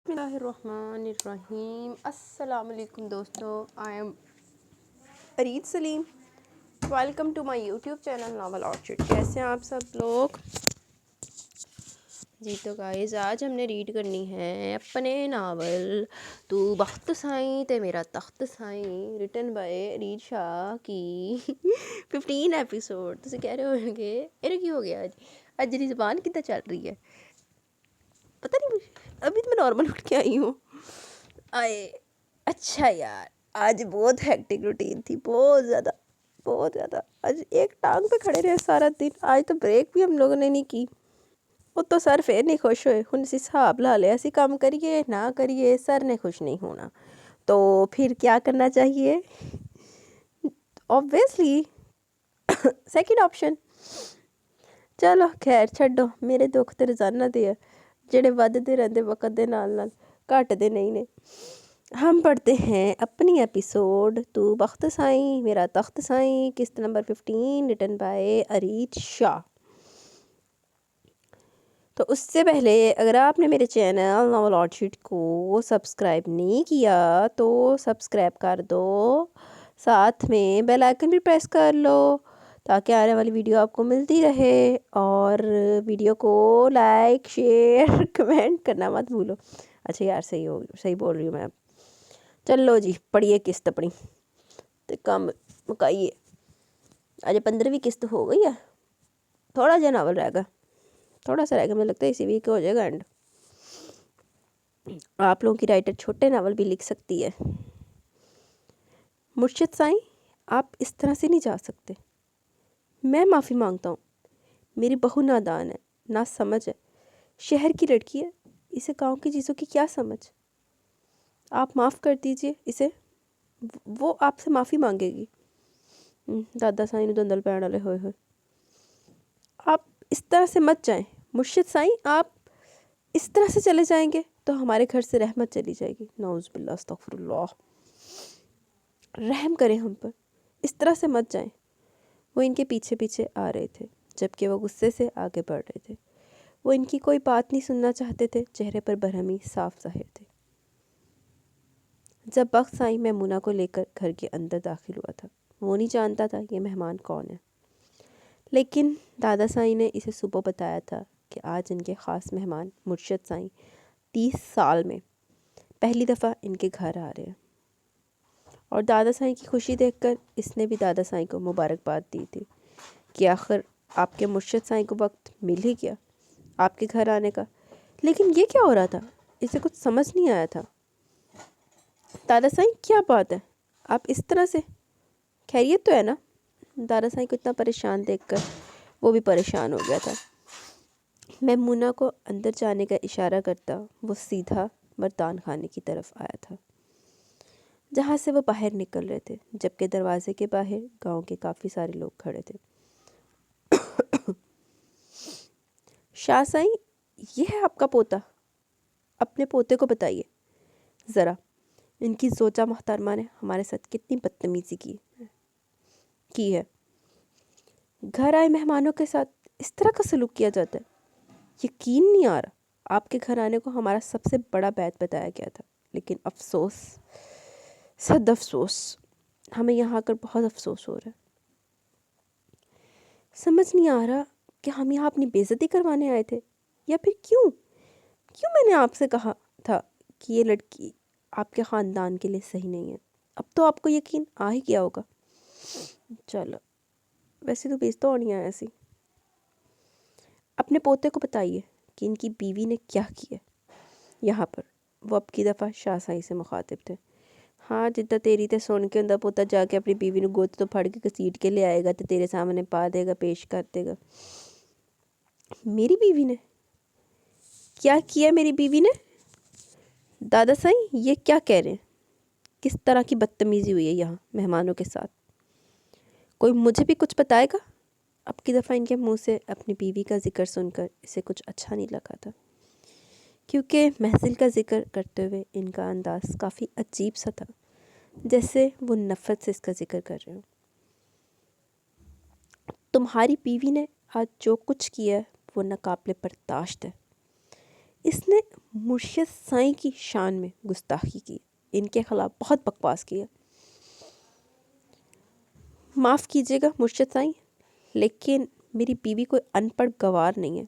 بسم اللہ الرحمن الرحیم۔ السلام علیکم دوستو، I am Areej Saleem, welcome to my YouTube channel Novel Orchid. کیسے ہیں آپ سب لوگ؟ جی تو گائز آج ہم نے ریڈ کرنی ہے اپنے ناول تو بخت سائیں تے میرا تخت سائیں، ریٹن بائی ارید شاہ کی 15 ایپیسوڈ۔ تسی کہہ رہے ہو گے یہ کی ہو گیا آج میری زبان کتنا چل رہی ہے پتہ نہیں مجھے، ابھی تو میں نارمل اٹھ کے آئی ہوں۔ اچھا یار، آج بہت ہیکٹک روٹین تھی، بہت زیادہ آج ایک ٹانگ پہ کھڑے رہے سارا دن۔ آج تو بریک بھی ہم لوگوں نے نہیں کی، وہ تو سر پھر نہیں خوش ہوئے، ہن اسی حساب لا لیا، اسی کام کریے نہ کریے سر نے خوش نہیں ہونا، تو پھر کیا کرنا چاہیے؟ Obviously second option. چلو خیر چھڈو، میرے دکھ تے روزانہ دے جڑے ودتے رہندے وقت دے نال نال، گھٹدے نہیں نے۔ ہم پڑھتے ہیں اپنی ایپیسوڈ تو بخت سائیں میرا تخت سائیں، قسط نمبر 15، ریٹن بائی ارید شاہ۔ تو اس سے پہلے اگر آپ نے میرے چینل ناول آرچڈ کو سبسکرائب نہیں کیا تو سبسکرائب کر دو، ساتھ میں بیل آئیکن بھی پریس کر لو تاکہ آنے والی ویڈیو آپ کو ملتی رہے، اور ویڈیو کو لائک شیئر کمنٹ کرنا مت بھولو۔ اچھا یار صحیح بول رہی ہوں میں اب۔ چلو جی پڑھیے قسط اپنی تو کم مکائیے۔ آج 15ویں قسط ہو گئی ہے، تھوڑا جا ناول رہ گا، تھوڑا سا رہ گیا، مجھے لگتا ہے اسی ویک ہو جائے گا اینڈ۔ آپ لوگوں کی رائٹر چھوٹے ناول بھی لکھ سکتی ہے۔ مرشد سائیں آپ اس طرح سے نہیں جا سکتے، میں معافی مانگتا ہوں، میری بہو نادان ہے، نا سمجھ ہے، شہر کی لڑکی ہے، اسے گاؤں کی چیزوں کی کیا سمجھ؟ آپ معاف کر دیجئے اسے، وہ آپ سے معافی مانگے گی۔ دادا سائیں نے دندل پہن والے ہوئے ہوئے، آپ اس طرح سے مت جائیں مرشد سائیں، آپ اس طرح سے چلے جائیں گے تو ہمارے گھر سے رحمت چلی جائے گی، نعوذ باللہ استغفر اللہ۔ رحم کریں ہم پر، اس طرح سے مت جائیں۔ وہ ان کے پیچھے پیچھے آ رہے تھے جبکہ وہ غصے سے آگے بڑھ رہے تھے، وہ ان کی کوئی بات نہیں سننا چاہتے تھے، چہرے پر برہمی صاف ظاہر تھے۔ جب بخت سائیں میمونہ کو لے کر گھر کے اندر داخل ہوا تھا، وہ نہیں جانتا تھا یہ مہمان کون ہے، لیکن دادا سائیں نے اسے صبح بتایا تھا کہ آج ان کے خاص مہمان مرشد سائیں 30 سال میں پہلی دفعہ ان کے گھر آ رہے ہیں، اور دادا سائیں کی خوشی دیکھ کر اس نے بھی دادا سائیں کو مبارکباد دی تھی کہ آخر آپ کے مرشد سائیں کو وقت مل ہی گیا آپ کے گھر آنے کا۔ لیکن یہ کیا ہو رہا تھا؟ اسے کچھ سمجھ نہیں آیا تھا۔ دادا سائیں کیا بات ہے، آپ اس طرح سے، خیریت تو ہے نا؟ دادا سائیں کو اتنا پریشان دیکھ کر وہ بھی پریشان ہو گیا تھا۔ میمونہ کو اندر جانے کا اشارہ کرتا وہ سیدھا مردان خانے کی طرف آیا تھا جہاں سے وہ باہر نکل رہے تھے، جبکہ دروازے کے باہر گاؤں کے کافی سارے لوگ کھڑے تھے۔ شاہ سائیں یہ ہے آپ کا پوتا، اپنے پوتے کو بتائیے ذرا ان کی زوجہ محترمہ نے ہمارے ساتھ کتنی بدتمیزی کی ہے، گھر آئے مہمانوں کے ساتھ اس طرح کا سلوک کیا جاتا ہے۔ یقین نہیں آ رہا، آپ کے گھر آنے کو ہمارا سب سے بڑا بیت بتایا گیا تھا، لیکن افسوس، صد افسوس، ہمیں یہاں آ کر بہت افسوس ہو رہا ہے۔ سمجھ نہیں آ رہا کہ ہم یہاں اپنی بے عزتی کروانے آئے تھے یا پھر کیوں میں نے آپ سے کہا تھا کہ یہ لڑکی آپ کے خاندان کے لیے صحیح نہیں ہے، اب تو آپ کو یقین آ ہی گیا ہوگا۔ چلو ویسے تو بیچ تو ہونی ہے ایسی۔ اپنے پوتے کو بتائیے کہ ان کی بیوی نے کیا کیا یہاں پر۔ وہ اب کی دفعہ شاہ سائیں سے مخاطب تھے۔ ہاں جدہ تیری تے سن کے اندر پوتا جا کے اپنی بیوی نے گوت تو پھڑ کے کسیٹ کے لے آئے گا تو تیرے سامنے پا دے گا، پیش کر دے گا۔ میری بیوی نے کیا کیا؟ میری بیوی نے؟ دادا سائیں یہ کیا کہہ رہے ہیں؟ کس طرح کی بدتمیزی ہوئی ہے یہاں مہمانوں کے ساتھ؟ کوئی مجھے بھی کچھ بتائے گا؟ اب کی دفعہ ان کے منہ سے اپنی بیوی کا ذکر سن کر اسے کچھ اچھا نہیں لگا تھا، کیونکہ محفل کا ذکر کرتے ہوئے ان کا انداز کافی عجیب سا تھا، جیسے وہ نفرت سے اس کا ذکر کر رہے ہوں۔ تمہاری بیوی نے آج جو کچھ کیا ہے وہ ناقابل برداشت ہے، اس نے مرشد سائیں کی شان میں گستاخی کی، ان کے خلاف بہت بکواس کیا۔ معاف کیجیے گا مرشد سائیں، لیکن میری بیوی کوئی ان پڑھ گوار نہیں ہے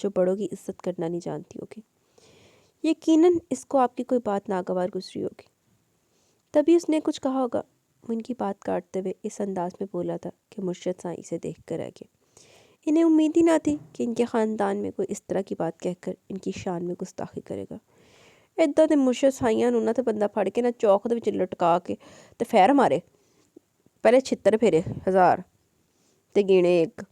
جو بڑوں کی عزت کرنا نہیں جانتی ہوگی۔ یقیناً اس کو آپ کی کوئی بات ناگوار گزری ہوگی، تبھی اس نے کچھ کہا ہوگا۔ وہ ان کی بات کاٹتے ہوئے اس انداز میں بولا تھا کہ مرشد سائیں اسے دیکھ کر رہ گئے۔ انہیں امید ہی نہ تھی کہ ان کے خاندان میں کوئی اس طرح کی بات کہہ کر ان کی شان میں گستاخی کرے گا۔ ادھا تے مرشد سائیاں نوں نہ تے بندہ پھڑ کے نہ چوک دے وچ لٹکا کے تے فیر مارے، پہلے چھتر پھیرے 1000 تے گینے 1۔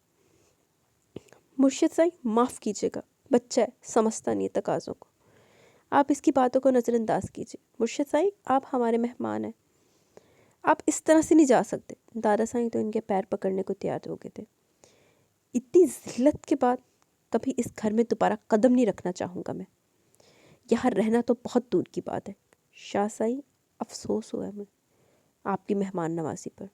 مرشد سائیں معاف کیجیے گا، بچہ ہے، سمجھتا نہیں ہے تقاضوں کو، آپ اس کی باتوں کو نظر انداز کیجیے۔ مرشد سائیں آپ ہمارے مہمان ہیں، آپ اس طرح سے نہیں جا سکتے۔ دادا سائیں تو ان کے پیر پکڑنے کو تیار ہو گئے تھے۔ اتنی ذلت کے بعد کبھی اس گھر میں دوبارہ قدم نہیں رکھنا چاہوں گا میں، یہاں رہنا تو بہت دور کی بات ہے۔ شاہ سائیں افسوس ہوا ہمیں آپ کی مہمان نوازی پر،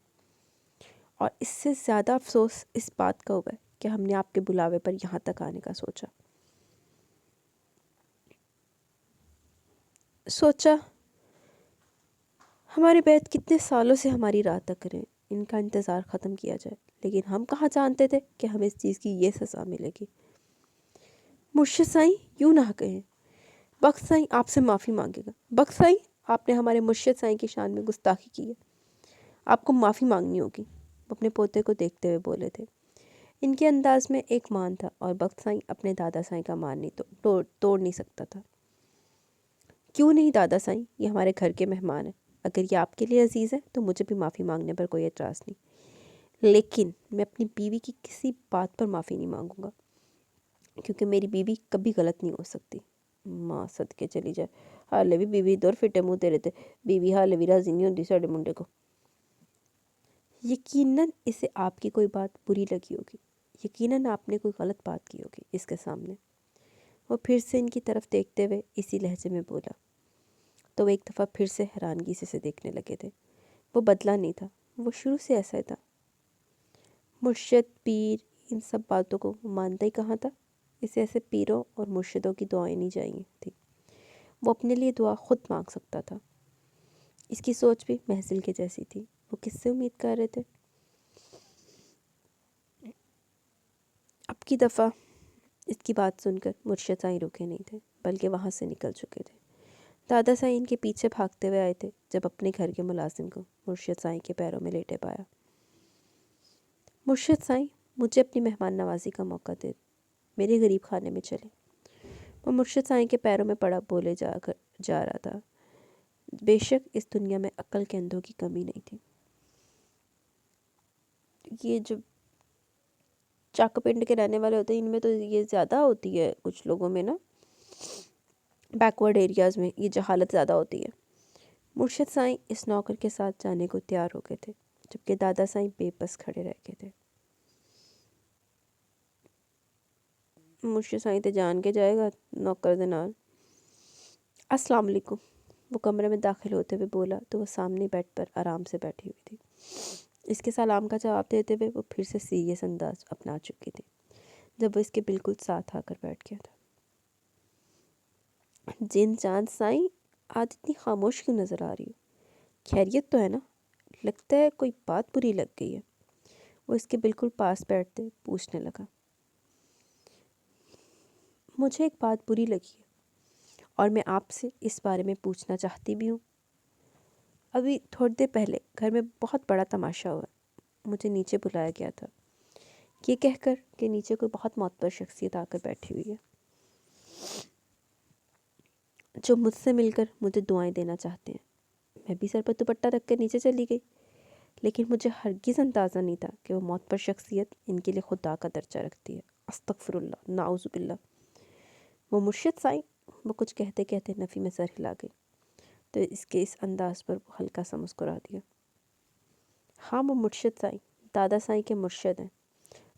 اور اس سے زیادہ افسوس اس بات کا ہوا ہے کہ ہم نے آپ کے بلاوے پر یہاں تک آنے کا سوچا ہمارے بیت کتنے سالوں سے ہماری راہ تک رہے، ان کا انتظار ختم کیا جائے، لیکن ہم کہاں جانتے تھے کہ ہمیں اس چیز کی یہ سزا ملے گی۔ مرشد سائیں یوں نہ کہیں، بخت سائیں آپ سے معافی مانگے گا۔ بخت سائیں آپ نے ہمارے مرشد سائیں کی شان میں گستاخی کی ہے، آپ کو معافی مانگنی ہوگی۔ وہ اپنے پوتے کو دیکھتے ہوئے بولے تھے۔ ان کے انداز میں ایک مان تھا، اور بخت سائیں اپنے دادا سائیں کا مان نہیں توڑ نہیں سکتا تھا۔ کیوں نہیں دادا سائیں، یہ ہمارے گھر کے مہمان ہیں، اگر یہ آپ کے لیے عزیز ہے تو مجھے بھی معافی مانگنے پر کوئی اعتراض نہیں، لیکن میں اپنی بیوی کی کسی بات پر معافی نہیں مانگوں گا، کیونکہ میری بیوی کبھی غلط نہیں ہو سکتی۔ ماں صدقے چلی جائے، حالے بھی بیوی دور فٹے منہ تیرے تے، بیوی حالے بھی راضی نہیں ہوندی ساڈے منڈے کو۔ یقیناً اسے آپ کی کوئی بات بری لگی ہوگی، یقیناً آپ نے کوئی غلط بات کی ہوگی اس کے سامنے۔ وہ پھر سے ان کی طرف دیکھتے ہوئے اسی لہجے میں بولا، تو وہ ایک دفعہ پھر سے حیرانگی سے دیکھنے لگے تھے۔ وہ بدلا نہیں تھا، وہ شروع سے ایسا ہی تھا۔ مرشد، پیر، ان سب باتوں کو وہ مانتا ہی کہاں تھا، اسے ایسے پیروں اور مرشدوں کی دعائیں نہیں چاہیے تھیں، وہ اپنے لیے دعا خود مانگ سکتا تھا۔ اس کی سوچ بھی محضل کے جیسی تھی، وہ کس سے امید کر رہے تھے؟ اب کی دفعہ اس کی بات سن کر مرشد سائیں رکے نہیں تھے، بلکہ وہاں سے نکل چکے تھے۔ دادا سائیں ان کے پیچھے بھاگتے ہوئے آئے تھے جب اپنے گھر کے ملازم کو مرشد سائیں کے پیروں میں لیٹے پایا۔ مرشد سائیں مجھے اپنی مہمان نوازی کا موقع دے، میرے غریب خانے میں چلے۔ وہ مرشد سائیں کے پیروں میں پڑا بولے جا رہا تھا، بے شک اس دنیا میں عقل کے اندھوں کی کمی نہیں تھی۔ یہ جو چک پنڈ کے رہنے والے ہوتے ہیں ان میں تو یہ زیادہ ہوتی ہے، کچھ لوگوں میں نا بیکورڈ ایریاز میں یہ جہالت زیادہ ہوتی ہے۔ مرشد سائیں اس نوکر کے ساتھ جانے کو تیار ہو گئے تھے، جبکہ دادا سائیں بے بس کھڑے رہ گئے تھے۔ مرشد سائیں تے جان کے جائے گا نوکر دے نال۔ السلام علیکم، وہ کمرے میں داخل ہوتے ہوئے بولا تو وہ سامنے بیڈ پر آرام سے بیٹھی ہوئی تھی۔ اس کے سلام کا جواب دیتے ہوئے وہ پھر سے سیریس انداز اپنا چکی تھی جب وہ اس کے بالکل ساتھ آ کر بیٹھ گیا تھا۔ جن چاند سائیں، آج اتنی خاموش کیوں نظر آ رہی ہو؟ خیریت تو ہے نا؟ لگتا ہے کوئی بات بری لگ گئی ہے۔ وہ اس کے بالکل پاس بیٹھتے پوچھنے لگا۔ مجھے ایک بات بری لگی ہے اور میں آپ سے اس بارے میں پوچھنا چاہتی بھی ہوں۔ ابھی تھوڑی دیر پہلے گھر میں بہت بڑا تماشا ہوا، مجھے نیچے بلایا گیا تھا، یہ کہہ کر کہ نیچے کوئی بہت معتبر شخصیت آ کر بیٹھی ہوئی ہے جو مجھ سے مل کر مجھے دعائیں دینا چاہتے ہیں۔ میں بھی سر پر دوپٹہ رکھ کر نیچے چلی گئی، لیکن مجھے ہرگز اندازہ نہیں تھا کہ وہ معتبر شخصیت ان کے لیے خدا کا درجہ رکھتی ہے۔ استغفر اللہ، نعوذ باللہ۔ وہ مرشد سائیں، وہ کچھ کہتے کہتے نفی میں سر ہلا گئی، تو اس کے اس انداز پر وہ ہلکا سا مسکرا دیا۔ ہاں، وہ مرشد سائیں دادا سائیں کے مرشد ہیں،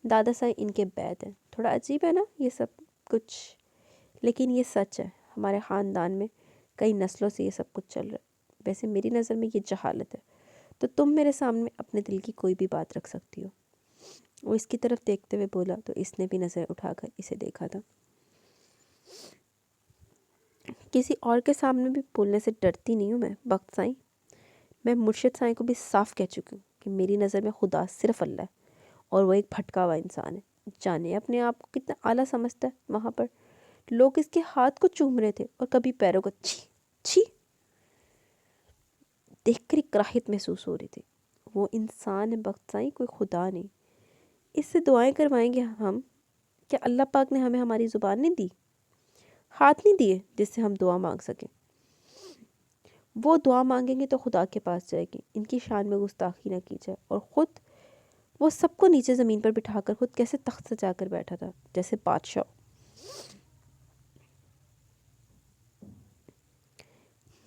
دادا سائیں ان کے بیت ہیں۔ تھوڑا عجیب ہے نا یہ سب کچھ، لیکن یہ سچ ہے، ہمارے خاندان میں کئی نسلوں سے یہ سب کچھ چل رہا ہے۔ ویسے میری نظر میں یہ جہالت ہے، تو تم میرے سامنے اپنے دل کی کوئی بھی بات رکھ سکتی ہو۔ وہ اس کی طرف دیکھتے ہوئے بولا تو اس نے بھی نظر اٹھا کر اسے دیکھا تھا۔ کسی اور کے سامنے بھی بولنے سے ڈرتی نہیں ہوں میں بخت سائیں۔ میں مرشد سائیں کو بھی صاف کہہ چکی ہوں کہ میری نظر میں خدا صرف اللہ ہے اور وہ ایک بھٹکا ہوا انسان ہے۔ جانے اپنے آپ کو کتنا اعلیٰ سمجھتا ہے۔ وہاں پر لوگ اس کے ہاتھ کو چوم رہے تھے اور کبھی پیروں کو چھی چھی دیکھ کر ایک کراہیت محسوس ہو رہی تھی۔ وہ انسان ہے بخت سائیں، کوئی خدا نہیں۔ اس سے دعائیں کروائیں گے ہم؟ کیا اللہ پاک نے ہمیں ہماری زبان نہیں دی، ہاتھ نہیں دیے جس سے ہم دعا مانگ سکیں؟ وہ دعا مانگیں گے تو خدا کے پاس جائے گی۔ ان کی شان میں گستاخی نہ کی جائے۔ اور خود وہ سب کو نیچے زمین پر بٹھا کر خود کیسے تخت سجا کر بیٹھا تھا جیسے بادشاہ۔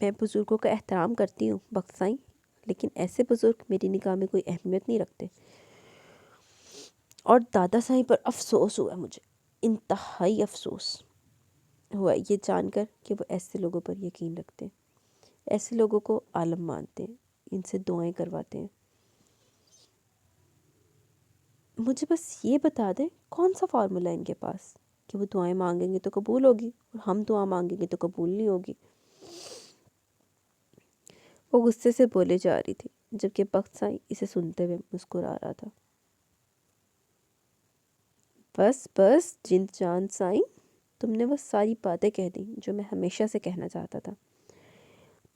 میں بزرگوں کا احترام کرتی ہوں بخت سائیں، لیکن ایسے بزرگ میری نگاہ میں کوئی اہمیت نہیں رکھتے۔ اور دادا سائیں پر افسوس ہوا مجھے، انتہائی افسوس ہوا یہ جان کر کہ وہ ایسے لوگوں پر یقین رکھتے ہیں، ایسے لوگوں کو عالم مانتے ہیں، ان سے دعائیں کرواتے ہیں۔ مجھے بس یہ بتا دیں کون سا فارمولا ہے ان کے پاس کہ وہ دعائیں مانگیں گے تو قبول ہوگی اور ہم دعا مانگیں گے تو قبول نہیں ہوگی۔ وہ غصے سے بولے جا رہی تھی جبکہ بخت سائیں اسے سنتے ہوئے مسکرا رہا تھا۔ بس بس جند جان سائیں، تم نے وہ ساری باتیں کہہ دیں جو میں ہمیشہ سے کہنا چاہتا تھا۔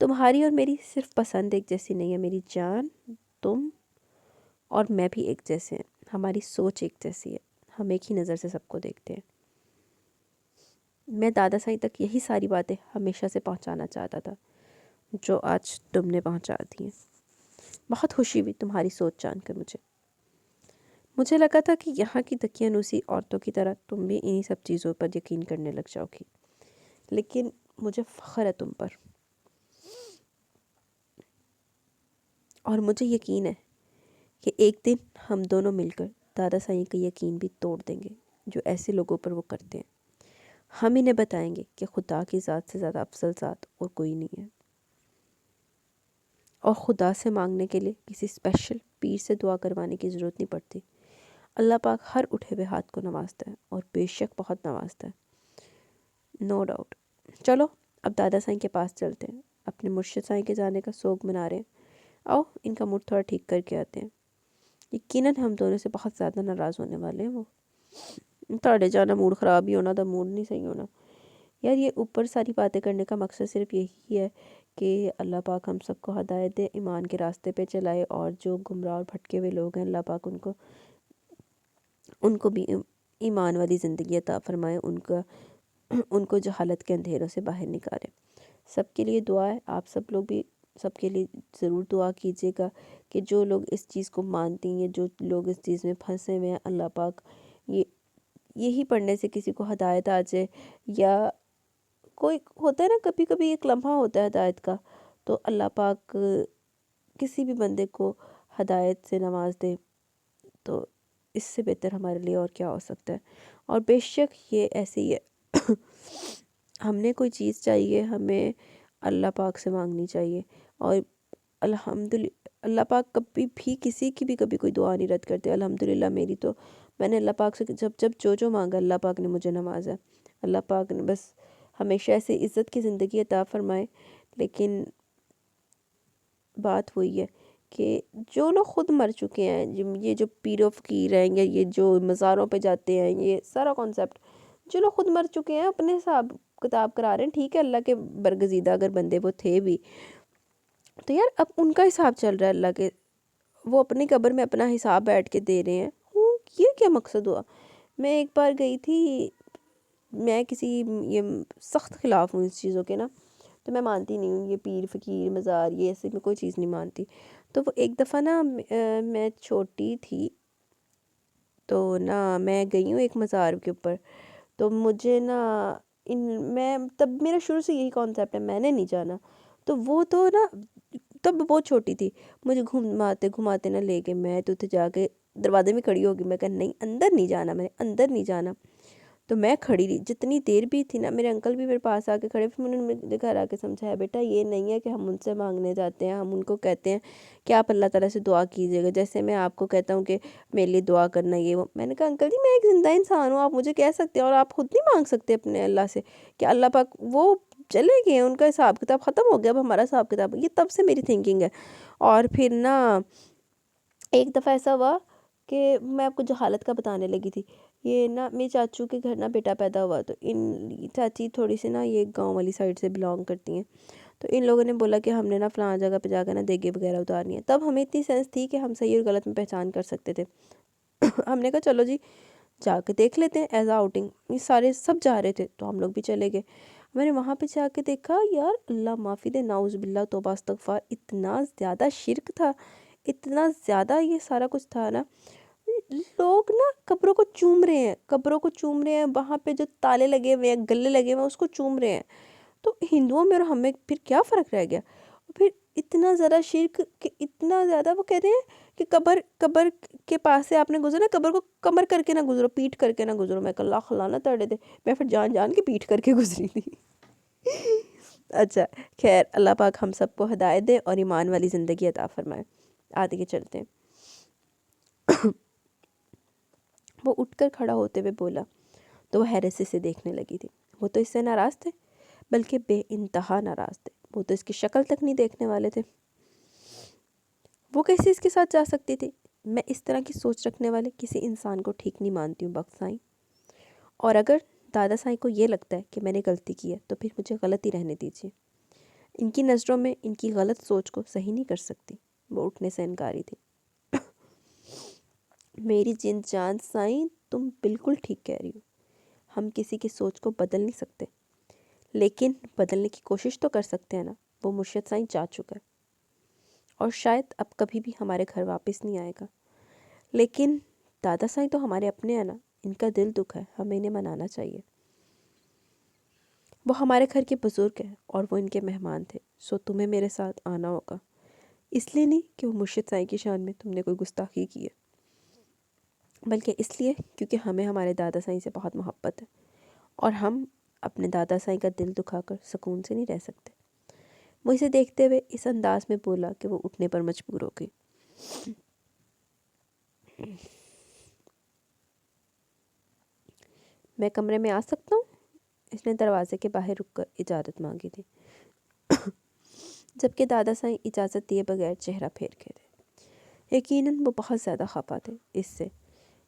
تمہاری اور میری صرف پسند ایک جیسی نہیں ہے میری جان، تم اور میں بھی ایک جیسے ہیں، ہماری سوچ ایک جیسی ہے، ہم ایک ہی نظر سے سب کو دیکھتے ہیں۔ میں دادا سائیں تک یہی ساری باتیں ہمیشہ سے پہنچانا چاہتا تھا جو آج تم نے پہنچا دی ہیں۔ بہت خوشی ہوئی تمہاری سوچ جان کر مجھے لگا تھا کہ یہاں کی دقیانوسی عورتوں کی طرح تم بھی انہی سب چیزوں پر یقین کرنے لگ جاؤ گی، لیکن مجھے فخر ہے تم پر، اور مجھے یقین ہے کہ ایک دن ہم دونوں مل کر دادا سائیں کا یقین بھی توڑ دیں گے جو ایسے لوگوں پر وہ کرتے ہیں۔ ہم انہیں بتائیں گے کہ خدا کی ذات سے زیادہ افضل ذات اور کوئی نہیں ہے، اور خدا سے مانگنے کے لیے کسی اسپیشل پیر سے دعا کروانے کی ضرورت نہیں پڑتی۔ اللہ پاک ہر اٹھے ہوئے ہاتھ کو نوازتا ہے، اور بے شک بہت نوازتا ہے، نو ڈاؤٹ۔ چلو اب دادا سائیں کے پاس چلتے ہیں، اپنے مرشد سائیں کے جانے کا سوگ منا رہے ہیں، آؤ ان کا موڈ تھوڑا ٹھیک کر کے آتے ہیں۔ یقیناً ہم دونوں سے بہت زیادہ ناراض ہونے والے ہیں وہ۔ تھوڑے جانا موڈ خراب ہی ہونا تھا، موڈ نہیں صحیح ہونا یار۔ یہ اوپر ساری باتیں کرنے کا مقصد صرف یہی ہے کہ اللہ پاک ہم سب کو ہدایت دے، ایمان کے راستے پہ چلائے، اور جو گمراہ اور بھٹکے ہوئے لوگ ہیں اللہ پاک ان کو بھی ایمان والی زندگی عطا فرمائے، ان کو جہالت کے اندھیروں سے باہر نکالے۔ سب کے لیے دعا ہے، آپ سب لوگ بھی سب کے لیے ضرور دعا کیجیے گا کہ جو لوگ اس چیز کو مانتی ہیں، جو لوگ اس چیز میں پھنسے ہوئے ہیں، اللہ پاک یہی پڑھنے سے کسی کو ہدایت آ جائے، یا کوئی ہوتا ہے نا کبھی کبھی ایک لمحہ ہوتا ہے ہدایت کا، تو اللہ پاک کسی بھی بندے کو ہدایت سے نواز دے، تو اس سے بہتر ہمارے لیے اور کیا ہو سکتا ہے۔ اور بے شک یہ ایسے ہی ہے ہم نے کوئی چیز چاہیے ہمیں اللہ پاک سے مانگنی چاہیے، اور اللہ پاک کبھی بھی کسی کی بھی کبھی کوئی دعا نہیں رد کرتے۔ الحمدللہ میری تو میں نے اللہ پاک سے جب جو مانگا اللہ پاک نے مجھے نوازا۔ اللہ پاک نے بس ہمیشہ ایسے عزت کی زندگی عطا فرمائے۔ لیکن بات وہی ہے کہ جو لوگ خود مر چکے ہیں، یہ جو پیر و فقیر ہیں، یہ جو مزاروں پہ جاتے ہیں، یہ سارا کانسیپٹ جو لوگ خود مر چکے ہیں اپنے حساب کتاب کرا رہے ہیں، ٹھیک ہے اللہ کے برگزیدہ اگر بندے وہ تھے بھی، تو یار اب ان کا حساب چل رہا ہے اللہ کے، وہ اپنی قبر میں اپنا حساب بیٹھ کے دے رہے ہیں۔ یہ کیا مقصد ہوا؟ میں ایک بار گئی تھی، میں یہ سخت خلاف ہوں اس چیزوں کے نا، تو میں مانتی نہیں ہوں یہ پیر فقیر مزار، یہ ایسے میں کوئی چیز نہیں مانتی۔ تو وہ ایک دفعہ نا میں چھوٹی تھی تو نا میں گئی ہوں ایک مزار کے اوپر، تو مجھے نا میں تب میرا شروع سے یہی کانسیپٹ ہے میں نے نہیں جانا، تو وہ تو نا تب بہت چھوٹی تھی، مجھے گھماتے نہ لے کے میں تو جا کے دروازے میں کھڑی ہوگی، میں کہا نہیں اندر نہیں جانا، میں نے اندر نہیں جانا۔ تو میں کھڑی رہی جتنی دیر بھی تھی نا، میرے انکل بھی میرے پاس آ کے کھڑے، پھر میں نے میرے گھر آ کے سمجھایا بیٹا یہ نہیں ہے کہ ہم ان سے مانگنے جاتے ہیں، ہم ان کو کہتے ہیں کہ آپ اللہ تعالیٰ سے دعا کیجیے گا، جیسے میں آپ کو کہتا ہوں کہ میرے لیے دعا کرنا یہ وہ۔ میں نے کہا انکل جی میں ایک زندہ انسان ہوں، آپ مجھے کہہ سکتے ہیں، اور آپ خود نہیں مانگ سکتے اپنے اللہ سے کہ اللہ پاک وہ چلے گئے, ان کا حساب کتاب ختم ہو گیا, اب ہمارا حساب کتاب. یہ تب سے میری تھنکنگ ہے. اور پھر نا ایک دفعہ ایسا ہوا کہ میں آپ کو جہالت کا بتانے لگی تھی. یہ نا میری چاچو کے گھر نا بیٹا پیدا ہوا, تو ان چاچی تھوڑی سی نا یہ گاؤں والی سائڈ سے بلانگ کرتی ہیں. تو ان لوگوں نے بولا کہ ہم نے نا فلاں جگہ پہ جا کے نا دیگے وغیرہ اتارنی ہے. تب ہمیں اتنی سینس تھی کہ ہم صحیح اور غلط میں پہچان کر سکتے تھے. ہم نے کہا چلو جی جا کے دیکھ لیتے ہیں ایز آؤٹنگ. یہ سارے سب جا رہے تھے تو ہم لوگ بھی چلے گئے. میں نے وہاں پہ جا کے دیکھا, یار اللہ معافی دے, ناؤز باللہ توبہ استغفار, اتنا زیادہ شرک تھا, اتنا زیادہ یہ سارا کچھ تھا نا. لوگ نا قبروں کو چوم رہے ہیں, قبروں کو چوم رہے ہیں, وہاں پہ جو تالے لگے ہوئے ہیں, گلے لگے ہوئے ہیں, اس کو چوم رہے ہیں. تو ہندوؤں میں اور ہمیں پھر کیا فرق رہ گیا. پھر اتنا زیادہ شرک کہ اتنا زیادہ وہ کہتے ہیں کہ قبر کے پاس سے آپ نے گزرنا, قبر کو کمر کر کے نہ گزرو, پیٹ کر کے نہ گزرو. میں اللہ خلا نہ تڑے دے, میں پھر جان کے پیٹ کر کے گزری تھی. اچھا خیر, اللہ پاک ہم سب کو ہدایت دے اور ایمان والی زندگی عطا فرمائے. آگے چلتے ہیں. وہ اٹھ کر کھڑا ہوتے ہوئے بولا تو وہ حیرت سے دیکھنے لگی تھی. وہ تو اس سے ناراض تھے, بلکہ بے انتہا ناراض تھے. وہ تو اس کی شکل تک نہیں دیکھنے والے تھے. وہ کیسے اس کے ساتھ جا سکتی تھی. میں اس طرح کی سوچ رکھنے والے کسی انسان کو ٹھیک نہیں مانتی ہوں بخت سائیں. اور اگر دادا سائیں کو یہ لگتا ہے کہ میں نے غلطی کی ہے تو پھر مجھے غلطی رہنے دیجیے. ان کی نظروں میں ان کی غلط سوچ کو صحیح نہیں کر سکتی. وہ اٹھنے سے انکاری تھی. میری جان سائیں, تم بالکل ٹھیک کہہ رہی ہو. ہم کسی کی سوچ کو بدل نہیں سکتے, لیکن بدلنے کی کوشش تو کر سکتے ہیں نا. وہ مرشد سائیں جا چکا ہے اور شاید اب کبھی بھی ہمارے گھر واپس نہیں آئے گا. لیکن دادا سائیں تو ہمارے اپنے ہیں نا, ان کا دل دکھ ہے, ہمیں انہیں منانا چاہیے. وہ ہمارے گھر کے بزرگ ہیں اور وہ ان کے مہمان تھے, سو تمہیں میرے ساتھ آنا ہوگا. اس لیے نہیں کہ وہ مرشد سائیں کی شان میں تم نے کوئی گستاخی کی ہے, بلکہ اس لیے کیونکہ ہمیں ہمارے دادا سائیں سے بہت محبت ہے, اور ہم اپنے دادا سائیں کا دل دکھا کر سکون سے نہیں رہ سکتے. وہ اسے دیکھتے ہوئے اس انداز میں بولا کہ وہ اٹھنے پر مجبور ہو گئی. میں کمرے میں آ سکتا ہوں؟ اس نے دروازے کے باہر رک کر اجازت مانگی تھی, جبکہ دادا سائیں اجازت دیے بغیر چہرہ پھیر کے تھے. یقیناً وہ بہت زیادہ خفا تھے اس سے.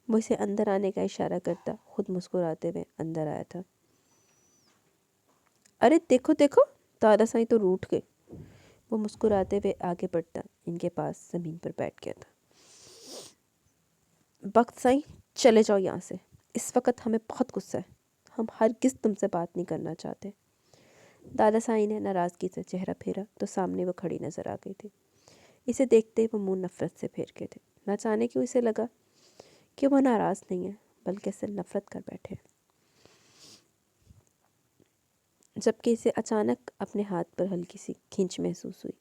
وہ اسے اندر آنے کا اشارہ کرتا خود مسکراتے ہوئے اندر آیا تھا. ارے دیکھو دیکھو, دادا سائیں تو روٹھ گئے. وہ مسکراتے ہوئے آگے بڑھتا ان کے پاس زمین پر بیٹھ گیا تھا. بخت سائیں چلے جاؤ یہاں سے, اس وقت ہمیں بہت غصہ ہے, ہم ہرگز تم سے بات نہیں کرنا چاہتے. دادا سائیں نے ناراضگی سے چہرہ پھیرا تو سامنے وہ کھڑی نظر آ گئی تھی. اسے دیکھتے وہ منہ نفرت سے پھیر کے تھے. نہ جانے کیوں اسے لگا کہ وہ ناراض نہیں ہے بلکہ اسے نفرت کر بیٹھے. جبکہ اسے اچانک اپنے ہاتھ پر ہلکی سی کھینچ محسوس ہوئی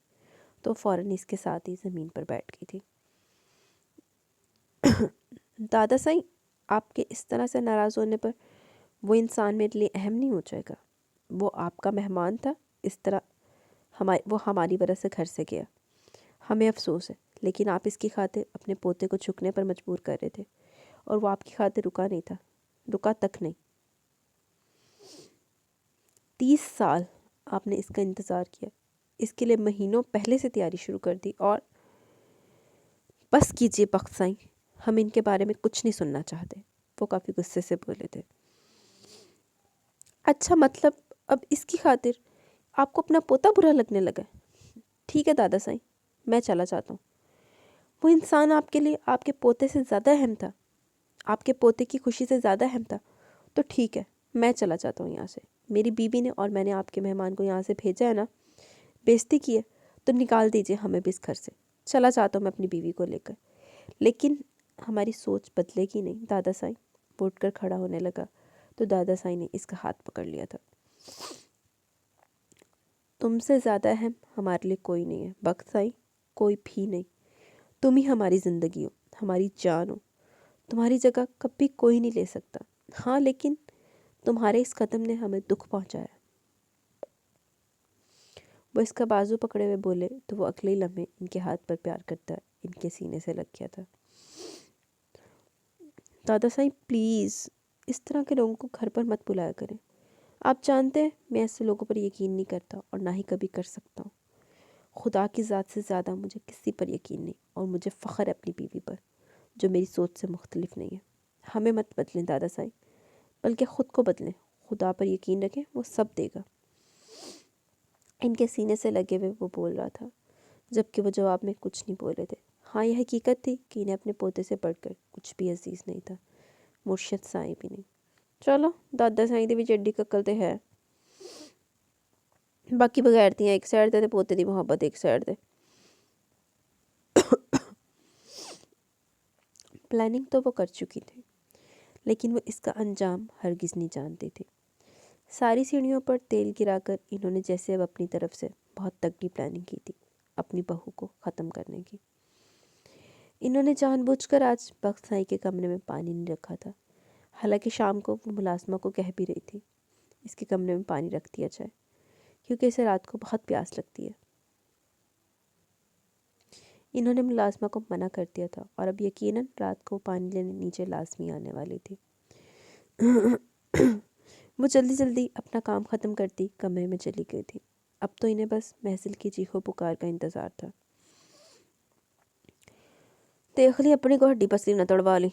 تو فوراً اس کے ساتھ ہی زمین پر بیٹھ گئی تھی. دادا سائیں, آپ کے اس طرح سے ناراض ہونے پر وہ انسان میرے لیے اہم نہیں ہو جائے گا. وہ آپ کا مہمان تھا, اس طرح وہ ہماری وجہ سے گھر سے گیا. ہمیں افسوس ہے, لیکن آپ اس کی خاطر اپنے پوتے کو جھکنے پر مجبور کر رہے تھے, اور وہ آپ کی خاطر رکا نہیں تھا, رکا تک نہیں. 30 سال آپ نے اس کا انتظار کیا, اس کے لیے مہینوں پہلے سے تیاری شروع کر دی, اور بس کیجئے بخت سائیں, ہم ان کے بارے میں کچھ نہیں سننا چاہتے. وہ کافی غصے سے بولے تھے. اچھا مطلب اب اس کی خاطر آپ کو اپنا پوتا برا لگنے لگا. ٹھیک ہے دادا سائیں, میں چلا جاتا ہوں. وہ انسان آپ کے لیے آپ کے پوتے سے زیادہ اہم تھا, آپ کے پوتے کی خوشی سے زیادہ اہم تھا. تو ٹھیک ہے, میں چلا جاتا ہوں یہاں سے. میری بیوی نے اور میں نے آپ کے مہمان کو یہاں سے بھیجا ہے نا, بےعزتی کی ہے, تو نکال دیجئے ہمیں بھی اس گھر سے. چلا جاتا ہوں میں اپنی بیوی کو لے کر. لیکن ہماری سوچ بدلے گی نہیں دادا سائیں. وہ اٹھ کر کھڑا ہونے لگا تو دادا سائیں نے اس کا ہاتھ پکڑ لیا تھا. تم سے زیادہ اہم ہمارے لیے کوئی نہیں ہے بخت سائیں, کوئی بھی نہیں. تم ہی ہماری زندگی ہو, ہماری جان ہو. تمہاری جگہ کبھی کوئی نہیں لے سکتا. ہاں لیکن تمہارے اس قدم نے ہمیں دکھ پہنچایا. وہ اس کا بازو پکڑے ہوئے بولے تو وہ اگلے لمحے ان کے ہاتھ پر پیار کرتا ان کے سینے سے لگ گیا تھا. دادا سائیں پلیز اس طرح کے لوگوں کو گھر پر مت بلایا کریں. آپ جانتے ہیں میں ایسے لوگوں پر یقین نہیں کرتا اور نہ ہی کبھی کر سکتا ہوں۔ خدا کی ذات سے زیادہ مجھے کسی پر یقین نہیں، اور مجھے فخر ہے اپنی بیوی پر جو میری سوچ سے مختلف نہیں ہے۔ ہمیں مت بدلیں دادا صاحب، بلکہ خود کو بدلیں۔ خدا پر یقین رکھیں، وہ سب دے گا۔ ان کے سینے سے لگے ہوئے وہ بول رہا تھا، جبکہ وہ جواب میں کچھ نہیں بولے تھے۔ ہاں، یہ حقیقت تھی کہ انہیں اپنے پوتے سے بڑھ کر کچھ بھی عزیز نہیں تھا، مرشد سائیں بھی نہیں۔ چلو دادا سائیں دی بھی چڈی ککل تے ہے، باقی بغیرتیاں ایک سائڈ تے پوتے دی محبت ایک سائڈ تے۔ پلاننگ تو وہ کر چکی تھی، لیکن وہ اس کا انجام ہرگز نہیں جانتی تھی۔ ساری سیڑھیوں پر تیل گرا کر انہوں نے جیسے اب اپنی طرف سے بہت تگڑی پلاننگ کی تھی اپنی بہو کو ختم کرنے کی۔ انہوں نے جان بوجھ کر آج بخت سائی کے کمرے میں پانی نہیں رکھا تھا، حالانکہ شام کو وہ ملازمہ کو کہہ بھی رہی تھی اس کے کمرے میں پانی رکھ دیا جائے، کیونکہ اسے رات کو بہت پیاس لگتی ہے۔ انہوں نے ملازمہ کو منع کر دیا تھا، اور اب یقیناً رات کو پانی لینے نیچے لازمی آنے والی تھی۔ وہ جلدی جلدی اپنا کام ختم کرتی کمرے میں چلی گئی تھی۔ اب تو انہیں بس محفل کی چیخو پکار کا انتظار تھا۔ دیکھ لی اپنی کو ہڈی پسلی نہ توڑوا لی۔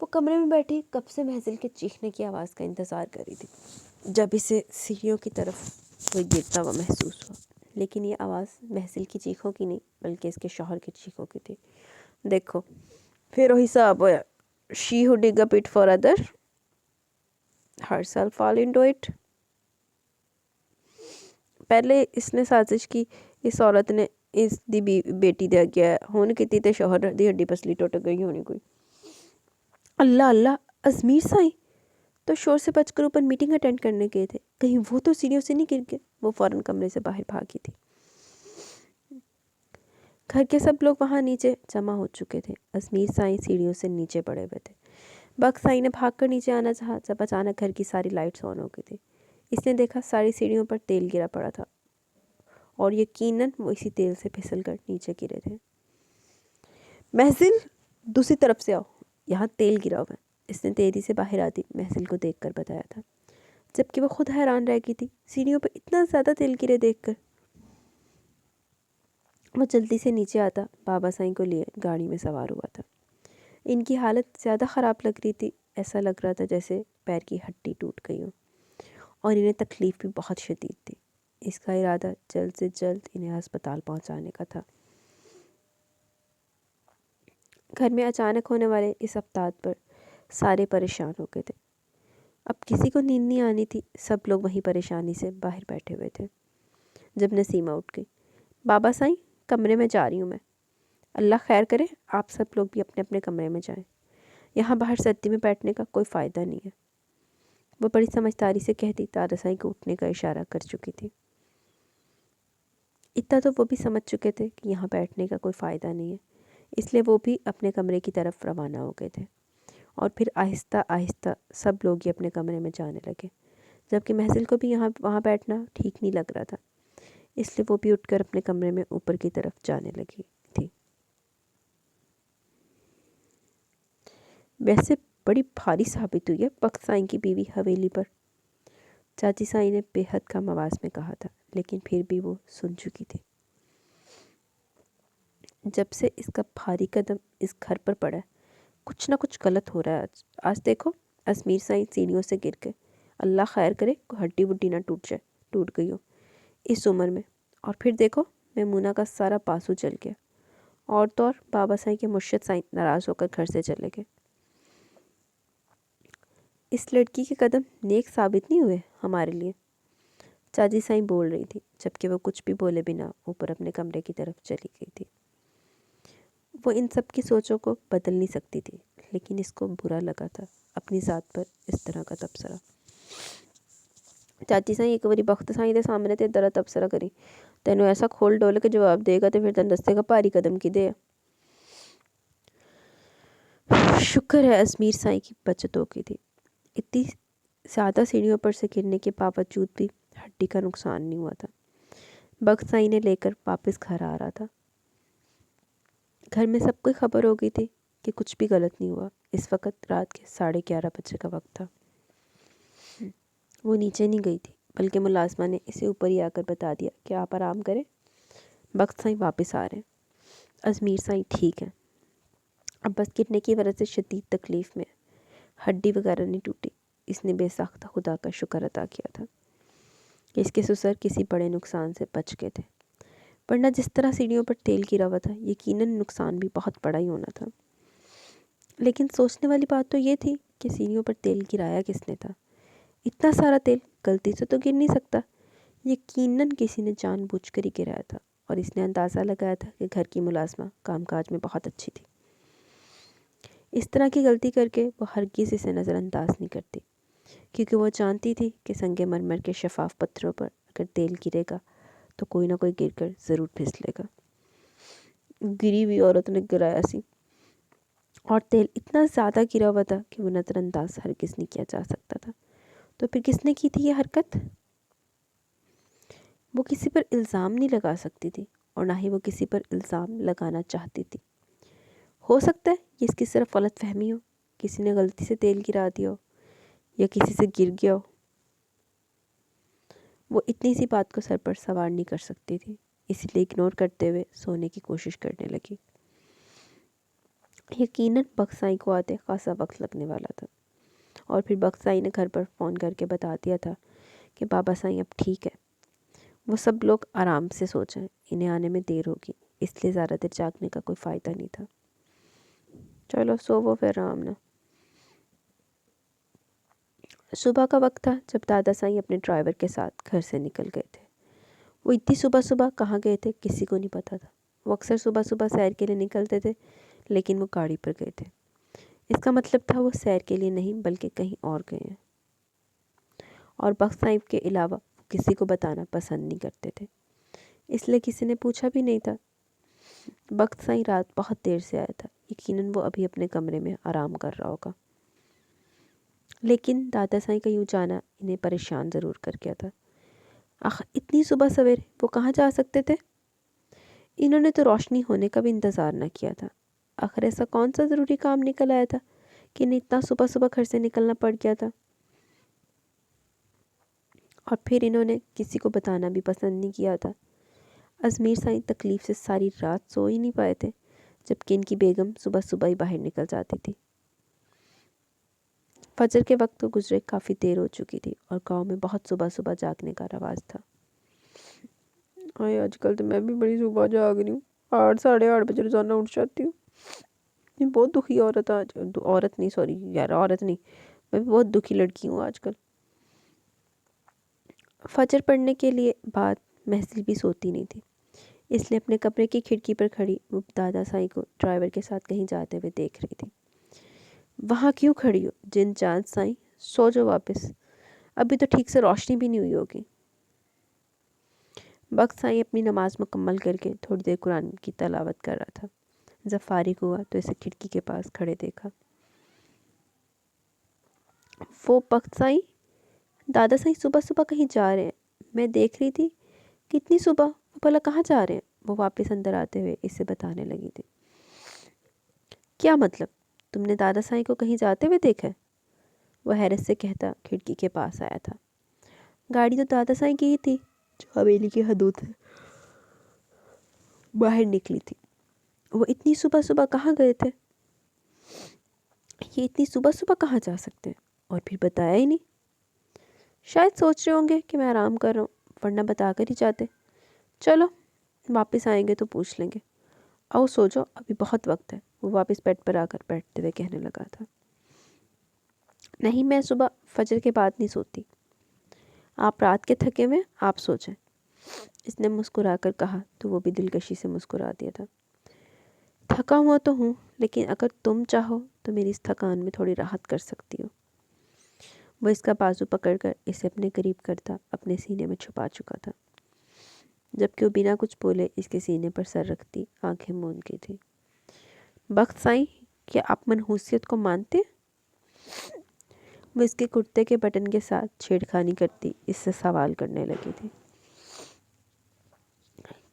وہ کمرے میں بیٹھی کب سے محفل کے چیخنے کی آواز کا انتظار کر رہی تھی، جب اسے سیڑھیوں کی طرف کوئی گرتا ہوا محسوس ہوا۔ لیکن یہ آواز محفل کی چیخوں کی نہیں، بلکہ اس کے شوہر کی چیخوں کی تھی۔ دیکھو پھر وہی حساب ہویا، she who dug up it for other her self fall into it. پہلے اس نے سازش کی، اس عورت نے اس دی بیٹی دے گیا، ہون کیتی تے شوہر دی ہڈی پسلی ٹوٹ گئی ہونی کوئی۔ اللہ اللہ، ازمیر سائیں تو شور سے بچ کر اوپر میٹنگ اٹینڈ کرنے گئے تھے، کہیں وہ تو سیڑھیوں سے نہیں گر گئے؟ وہ فوراً کمرے سے باہر بھاگی تھی۔ گھر کے سب لوگ وہاں نیچے جمع ہو چکے تھے۔ ازمیر سائیں سیڑھیوں سے نیچے پڑے ہوئے تھے۔ بخت سائیں نے بھاگ کر نیچے آنا چاہا جب اچانک گھر کی ساری لائٹس آن ہو گئی تھی۔ اس نے دیکھا ساری سیڑھیوں پر تیل گرا پڑا تھا، اور یقیناً وہ اسی تیل سے پھسل کر نیچے گرے تھے۔ محفل دوسری طرف سے آؤ، یہاں تیل گرا ہوا ہے، اس نے تیزی سے باہر آتی محفل کو دیکھ کر بتایا تھا، جبکہ وہ خود حیران رہ گئی تھی سیڑھیوں پہ اتنا زیادہ تیل گرے دیکھ کر۔ وہ جلدی سے نیچے آتا بابا سائیں کو لیے گاڑی میں سوار ہوا تھا۔ ان کی حالت زیادہ خراب لگ رہی تھی، ایسا لگ رہا تھا جیسے پیر کی ہڈی ٹوٹ گئی ہو، اور انہیں تکلیف بھی بہت شدید تھی۔ اس کا ارادہ جلد سے جلد انہیں ہسپتال پہنچانے کا تھا۔ گھر میں اچانک ہونے والے اس افتاد پر سارے پریشان ہو گئے تھے۔ اب کسی کو نیند نہیں آنی تھی، سب لوگ وہیں پریشانی سے باہر بیٹھے ہوئے تھے۔ جب نسیمہ اٹھ گئی، بابا سائیں کمرے میں جا رہی ہوں میں، اللہ خیر کرے آپ سب لوگ بھی اپنے اپنے کمرے میں جائیں، یہاں باہر سردی میں بیٹھنے کا کوئی فائدہ نہیں ہے۔ وہ بڑی سمجھداری سے کہتی دادا سائیں کو اٹھنے کا اشارہ کر چکی تھی۔ اتنا تو وہ بھی سمجھ چکے تھے کہ یہاں بیٹھنے کا کوئی فائدہ نہیں ہے، اس لیے وہ بھی اپنے کمرے کی طرف روانہ ہو گئے تھے، اور پھر آہستہ آہستہ سب لوگ ہی اپنے کمرے میں جانے لگے، جبکہ محفل کو بھی وہاں بیٹھنا ٹھیک نہیں لگ رہا تھا، اس لیے وہ بھی اٹھ کر اپنے کمرے میں اوپر کی طرف جانے لگی تھی۔ ویسے بڑی بھاری ثابت ہوئی ہے بخت سائیں کی بیوی حویلی پر، چاچی سائیں نے بے حد کم آواز میں کہا تھا، لیکن پھر بھی وہ سن چکی تھی۔ جب سے اس کا بھاری قدم اس گھر پر پڑا ہے، کچھ نہ کچھ غلط ہو رہا ہے۔ آج دیکھو ازمیر سائیں سیڑھیوں سے گر گئے، اللہ خیر کرے کوئی ہڈی وڈی نہ ٹوٹ گئی ہو اس عمر میں، اور پھر دیکھو میمونہ کا سارا پاسو چل گیا، اور تو اور بابا سائیں کے مرشد سائیں ناراض ہو کر گھر سے چلے گئے۔ اس لڑکی کے قدم نیک ثابت نہیں ہوئے ہمارے لیے، چاچی سائیں بول رہی تھی، جبکہ وہ کچھ بھی بولے بنا اوپر اپنے کمرے کی طرف چلی گئی تھی۔ وہ ان سب کی سوچوں کو بدل نہیں سکتی تھی، لیکن اس کو برا لگا تھا اپنی ذات پر اس طرح کا تبصرہ۔ چاچی سائیں ایک باری بخت سائیں دے سامنے تے درا تبصرہ کری، تینوں ایسا کھول ڈول کے جواب دے گا تے پھر تین دستے گا بھاری قدم کی دے۔ شکر ہے ازمیر سائیں کی بچت ہو گئی تھی، اتنی زیادہ سیڑھیوں پر سے گرنے کے باوجود بھی ہڈی کا نقصان نہیں ہوا تھا۔ بخت سائیں نے لے کر واپس گھر آ رہا تھا۔ گھر میں سب کو خبر ہو گئی تھی کہ کچھ بھی غلط نہیں ہوا۔ اس وقت رات کے 11:30 بجے کا وقت تھا۔ وہ نیچے نہیں گئی تھی، بلکہ ملازمہ نے اسے اوپر ہی آ کر بتا دیا کہ آپ آرام کریں، بخت سائیں واپس آ رہے ہیں۔ ازمیر سائیں ٹھیک ہے، اب بس گرنے کی وجہ سے شدید تکلیف میں ہے، ہڈی وغیرہ نہیں ٹوٹی۔ اس نے بے ساختہ خدا کا شکر ادا کیا تھا کہ اس کے سسر کسی بڑے نقصان سے بچ گئے تھے، ورنہ جس طرح سیڑھیوں پر تیل گرا ہوا تھا یقیناً نقصان بھی بہت بڑا ہی ہونا تھا۔ لیکن سوچنے والی بات تو یہ تھی کہ سیڑھیوں پر تیل گرایا کس نے تھا؟ اتنا سارا تیل غلطی سے تو گر نہیں سکتا، یقیناً کسی نے جان بوجھ کر ہی گرایا تھا، اور اس نے اندازہ لگایا تھا کہ گھر کی ملازمہ کام کاج میں بہت اچھی تھی۔ اس طرح کی غلطی کر کے وہ ہرگز اسے نظر انداز نہیں کرتی، کیونکہ وہ جانتی تھی کہ سنگ مرمر کے شفاف پتھروں پر اگر تیل گرے گا تو کوئی نہ کوئی گر کر ضرور پھسلے گا۔ گری ہوئی عورت نے گرایا سی، اور تیل اتنا زیادہ گرا ہوا تھا کہ وہ نظر انداز ہرگز نہیں کیا جا سکتا تھا۔ تو پھر کس نے کی تھی یہ حرکت؟ وہ کسی پر الزام نہیں لگا سکتی تھی، اور نہ ہی وہ کسی پر الزام لگانا چاہتی تھی۔ ہو سکتا ہے یہ اس کی صرف غلط فہمی ہو، کسی نے غلطی سے تیل گرا دیا ہو یا کسی سے گر گیا ہو۔ وہ اتنی سی بات کو سر پر سوار نہیں کر سکتی تھی، اس لیے اگنور کرتے ہوئے سونے کی کوشش کرنے لگی۔ یقیناً بخت سائیں کو آتے خاصا وقت لگنے والا تھا، اور پھر بخت سائیں نے گھر پر فون کر کے بتا دیا تھا کہ بابا سائیں اب ٹھیک ہے، وہ سب لوگ آرام سے سو جائیں، انہیں آنے میں دیر ہوگی، اس لیے زیادہ دیر جاگنے کا کوئی فائدہ نہیں تھا۔ چلو سو وہ پھر آرام نہ۔ صبح کا وقت تھا جب دادا سائیں اپنے ڈرائیور کے ساتھ گھر سے نکل گئے تھے۔ وہ اتنی صبح صبح کہاں گئے تھے کسی کو نہیں پتا تھا۔ وہ اکثر صبح صبح سیر کے لیے نکلتے تھے، لیکن وہ گاڑی پر گئے تھے۔ اس کا مطلب تھا وہ سیر کے لیے نہیں بلکہ کہیں اور گئے ہیں، اور بخت سائیں کے علاوہ وہ کسی کو بتانا پسند نہیں کرتے تھے، اس لیے کسی نے پوچھا بھی نہیں تھا۔ بخت سائیں رات بہت دیر سے آیا تھا، یقیناً وہ ابھی اپنے کمرے میں آرام کر رہا ہوگا، لیکن دادا سائیں کا یوں جانا انہیں پریشان ضرور کر گیا تھا۔ آخر اتنی صبح سویرے وہ کہاں جا سکتے تھے؟ انہوں نے تو روشنی ہونے کا بھی انتظار نہ کیا تھا۔ آخر ایسا کون سا ضروری کام نکل آیا تھا کہ انہیں اتنا صبح صبح گھر سے نکلنا پڑ گیا تھا؟ اور پھر انہوں نے کسی کو بتانا بھی پسند نہیں کیا تھا۔ ازمیر سائیں تکلیف سے ساری رات سو ہی نہیں پائے تھے، جبکہ ان کی بیگم صبح صبح ہی باہر نکل جاتی تھی۔ فجر کے وقت تو گزرے کافی دیر ہو چکی تھی، اور گاؤں میں بہت صبح صبح جاگنے کا رواج تھا۔ آج کل تو میں بھی بڑی صبح جاگ رہی ہوں، 8 ساڑھے 8 بجے روزانہ اٹھ جاتی ہوں۔ یہ بہت دکھی عورت آج، عورت نہیں سوری یار عورت نہیں، میں بھی بہت دکھی لڑکی ہوں آج کل۔ فجر پڑھنے کے لیے بعد محضل بھی سوتی نہیں تھی، اس لیے اپنے کمرے کی کھڑکی پر کھڑی وہ دادا سائیں کو ڈرائیور کے ساتھ کہیں جاتے ہوئے دیکھ رہی تھی۔ وہاں کیوں کھڑی ہو جن چاند سائیں، سو جو واپس، ابھی تو ٹھیک سے روشنی بھی نہیں ہوئی ہوگی۔ بخت سائیں اپنی نماز مکمل کر کے تھوڑی دیر قرآن کی تلاوت کر رہا تھا۔ جب فارغ ہوا تو اسے کھڑکی کے پاس کھڑے دیکھا۔ وہ بخت سائیں، دادا سائیں صبح صبح کہیں جا رہے ہیں، میں دیکھ رہی تھی کہ اتنی صبح وہ بھلا کہاں جا رہے ہیں؟ وہ واپس اندر آتے ہوئے اسے بتانے لگی تھی۔ کیا مطلب؟ تم نے دادا سائیں کو کہیں جاتے ہوئے دیکھا ہے؟ وہ حیرت سے کہتا کھڑکی کے پاس آیا تھا۔ گاڑی تو دادا سائیں کی ہی تھی جو حویلی کی حدود سے باہر نکلی تھی۔ وہ اتنی صبح صبح کہاں گئے تھے؟ یہ اتنی صبح صبح کہاں جا سکتے ہیں؟ اور پھر بتایا ہی نہیں۔ شاید سوچ رہے ہوں گے کہ میں آرام کر رہا ہوں، ورنہ بتا کر ہی جاتے۔ چلو واپس آئیں گے تو پوچھ لیں گے، آؤ سو جاؤ ابھی بہت وقت ہے۔ وہ واپس بیڈ پر آ کر بیٹھتے ہوئے کہنے لگا تھا۔ نہیں، میں صبح فجر کے بعد نہیں سوتی، آپ رات کے تھکے ہوئے آپ سو جائیں۔ اس نے مسکرا کر کہا تو وہ بھی دلکشی سے مسکرا دیا تھا۔ تھکا ہوا تو ہوں، لیکن اگر تم چاہو تو میری اس تھکان میں تھوڑی راحت کر سکتی ہو۔ وہ اس کا بازو پکڑ کر اسے اپنے قریب کرتا اپنے سینے میں چھپا چکا تھا، جبکہ وہ بنا کچھ بولے اس کے سینے پر سر رکھتی آنکھیں موند کی تھی۔ بخت سائیں، کیا آپ منحوسیت کو مانتے ہیں؟ وہ اس کے کرتے کے بٹن کے ساتھ چھیڑ خانی کرتی اس سے سوال کرنے لگی تھی۔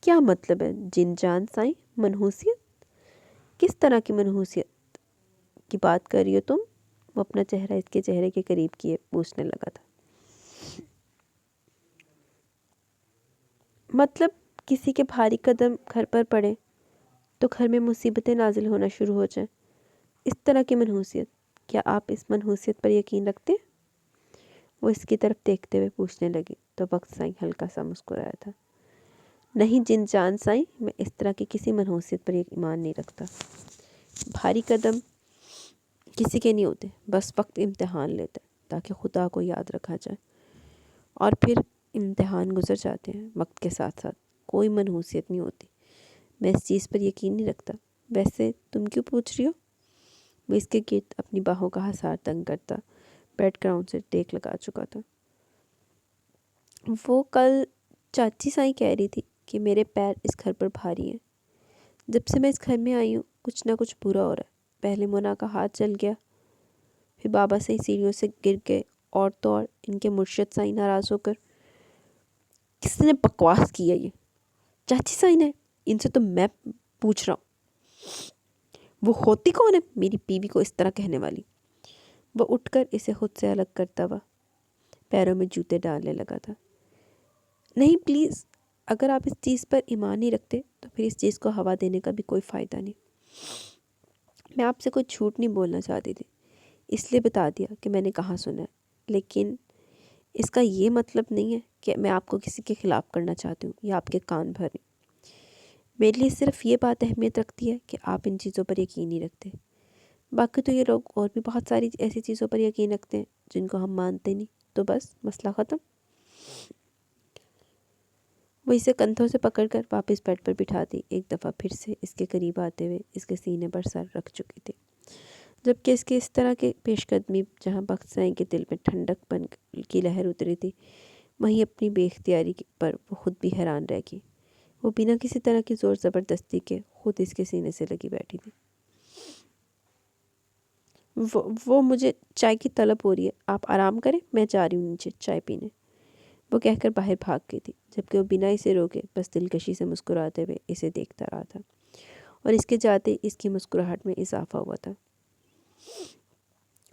کیا مطلب ہے جن جان سائیں؟ منحوسیت؟ کس طرح کی منحوسیت کی بات کر رہی ہو تم؟ وہ اپنا چہرہ اس کے چہرے کے قریب کیے پوچھنے لگا تھا۔ مطلب کسی کے بھاری قدم گھر پر پڑے تو گھر میں مصیبتیں نازل ہونا شروع ہو جائیں، اس طرح کی منحوسیت۔ کیا آپ اس منحوسیت پر یقین رکھتے ہیں؟ وہ اس کی طرف دیکھتے ہوئے پوچھنے لگی تو وقت سائیں ہلکا سا مسکرایا تھا۔ نہیں جن جان سائیں، میں اس طرح کی کسی منحوسیت پر ایمان نہیں رکھتا۔ بھاری قدم کسی کے نہیں ہوتے، بس وقت امتحان لیتا ہے تاکہ خدا کو یاد رکھا جائے، اور پھر امتحان گزر جاتے ہیں۔ وقت کے ساتھ ساتھ کوئی منحوسیت نہیں ہوتی۔ میں اس چیز پر یقین نہیں رکھتا۔ ویسے تم کیوں پوچھ رہی ہو؟ وہ اس کے گرد اپنی باہوں کا حصار تنگ کرتا بیک گراؤنڈ سے ٹیک لگا چکا تھا۔ وہ کل چاچی سائیں کہہ رہی تھی کہ میرے پیر اس گھر پر بھاری ہیں۔ جب سے میں اس گھر میں آئی ہوں کچھ نہ کچھ برا ہو رہا ہے۔ پہلے مونا کا ہاتھ جل گیا، پھر بابا سائیں سیڑھیوں سے گر گئے، اور تو اور ان کے مرشد سائیں ناراض ہو کر۔ کس نے بکواس کی ہے یہ؟ چاچی سائیں نے، ان سے تو میں پوچھ رہا ہوں۔ وہ ہوتی کون ہے میری بیوی کو اس طرح کہنے والی؟ وہ اٹھ کر اسے خود سے الگ کرتا ہوا پیروں میں جوتے ڈالنے لگا تھا۔ نہیں پلیز، اگر آپ اس چیز پر ایمان نہیں رکھتے تو پھر اس چیز کو ہوا دینے کا بھی کوئی فائدہ نہیں۔ میں آپ سے کوئی جھوٹ نہیں بولنا چاہتی تھی، اس لیے بتا دیا کہ میں نے کہاں سنا ہے، لیکن اس کا یہ مطلب نہیں ہے کہ میں آپ کو کسی کے خلاف کرنا چاہتی ہوں یا آپ کے کان بھریں۔ میرے لیے صرف یہ بات اہمیت رکھتی ہے کہ آپ ان چیزوں پر یقین نہیں رکھتے۔ باقی تو یہ لوگ اور بھی بہت ساری ایسی چیزوں پر یقین رکھتے ہیں جن کو ہم مانتے نہیں، تو بس مسئلہ ختم۔ وہ اسے کندھوں سے پکڑ کر واپس بیڈ پر بٹھا دی، ایک دفعہ پھر سے اس کے قریب آتے ہوئے اس کے سینے پر سر رکھ چکی تھی، جبکہ اس کے اس طرح کے پیش قدمی جہاں بخت سائیں کے دل میں ٹھنڈک پن کی لہر اتری تھی، وہیں اپنی بے اختیاری پر وہ خود بھی حیران رہ گئی۔ وہ بنا کسی طرح کی زور زبردستی کے خود اس کے سینے سے لگی بیٹھی تھی۔ وہ مجھے چائے کی طلب ہو رہی ہے، آپ آرام کریں، میں جا رہی ہوں نیچے چائے پینے، وہ کہہ کر باہر بھاگ گئی تھی، جبکہ وہ بنا اسے روکے بس دلکشی سے مسکراتے ہوئے اسے دیکھتا رہا تھا، اور اس کے جاتے اس کی مسکراہٹ میں اضافہ ہوا تھا۔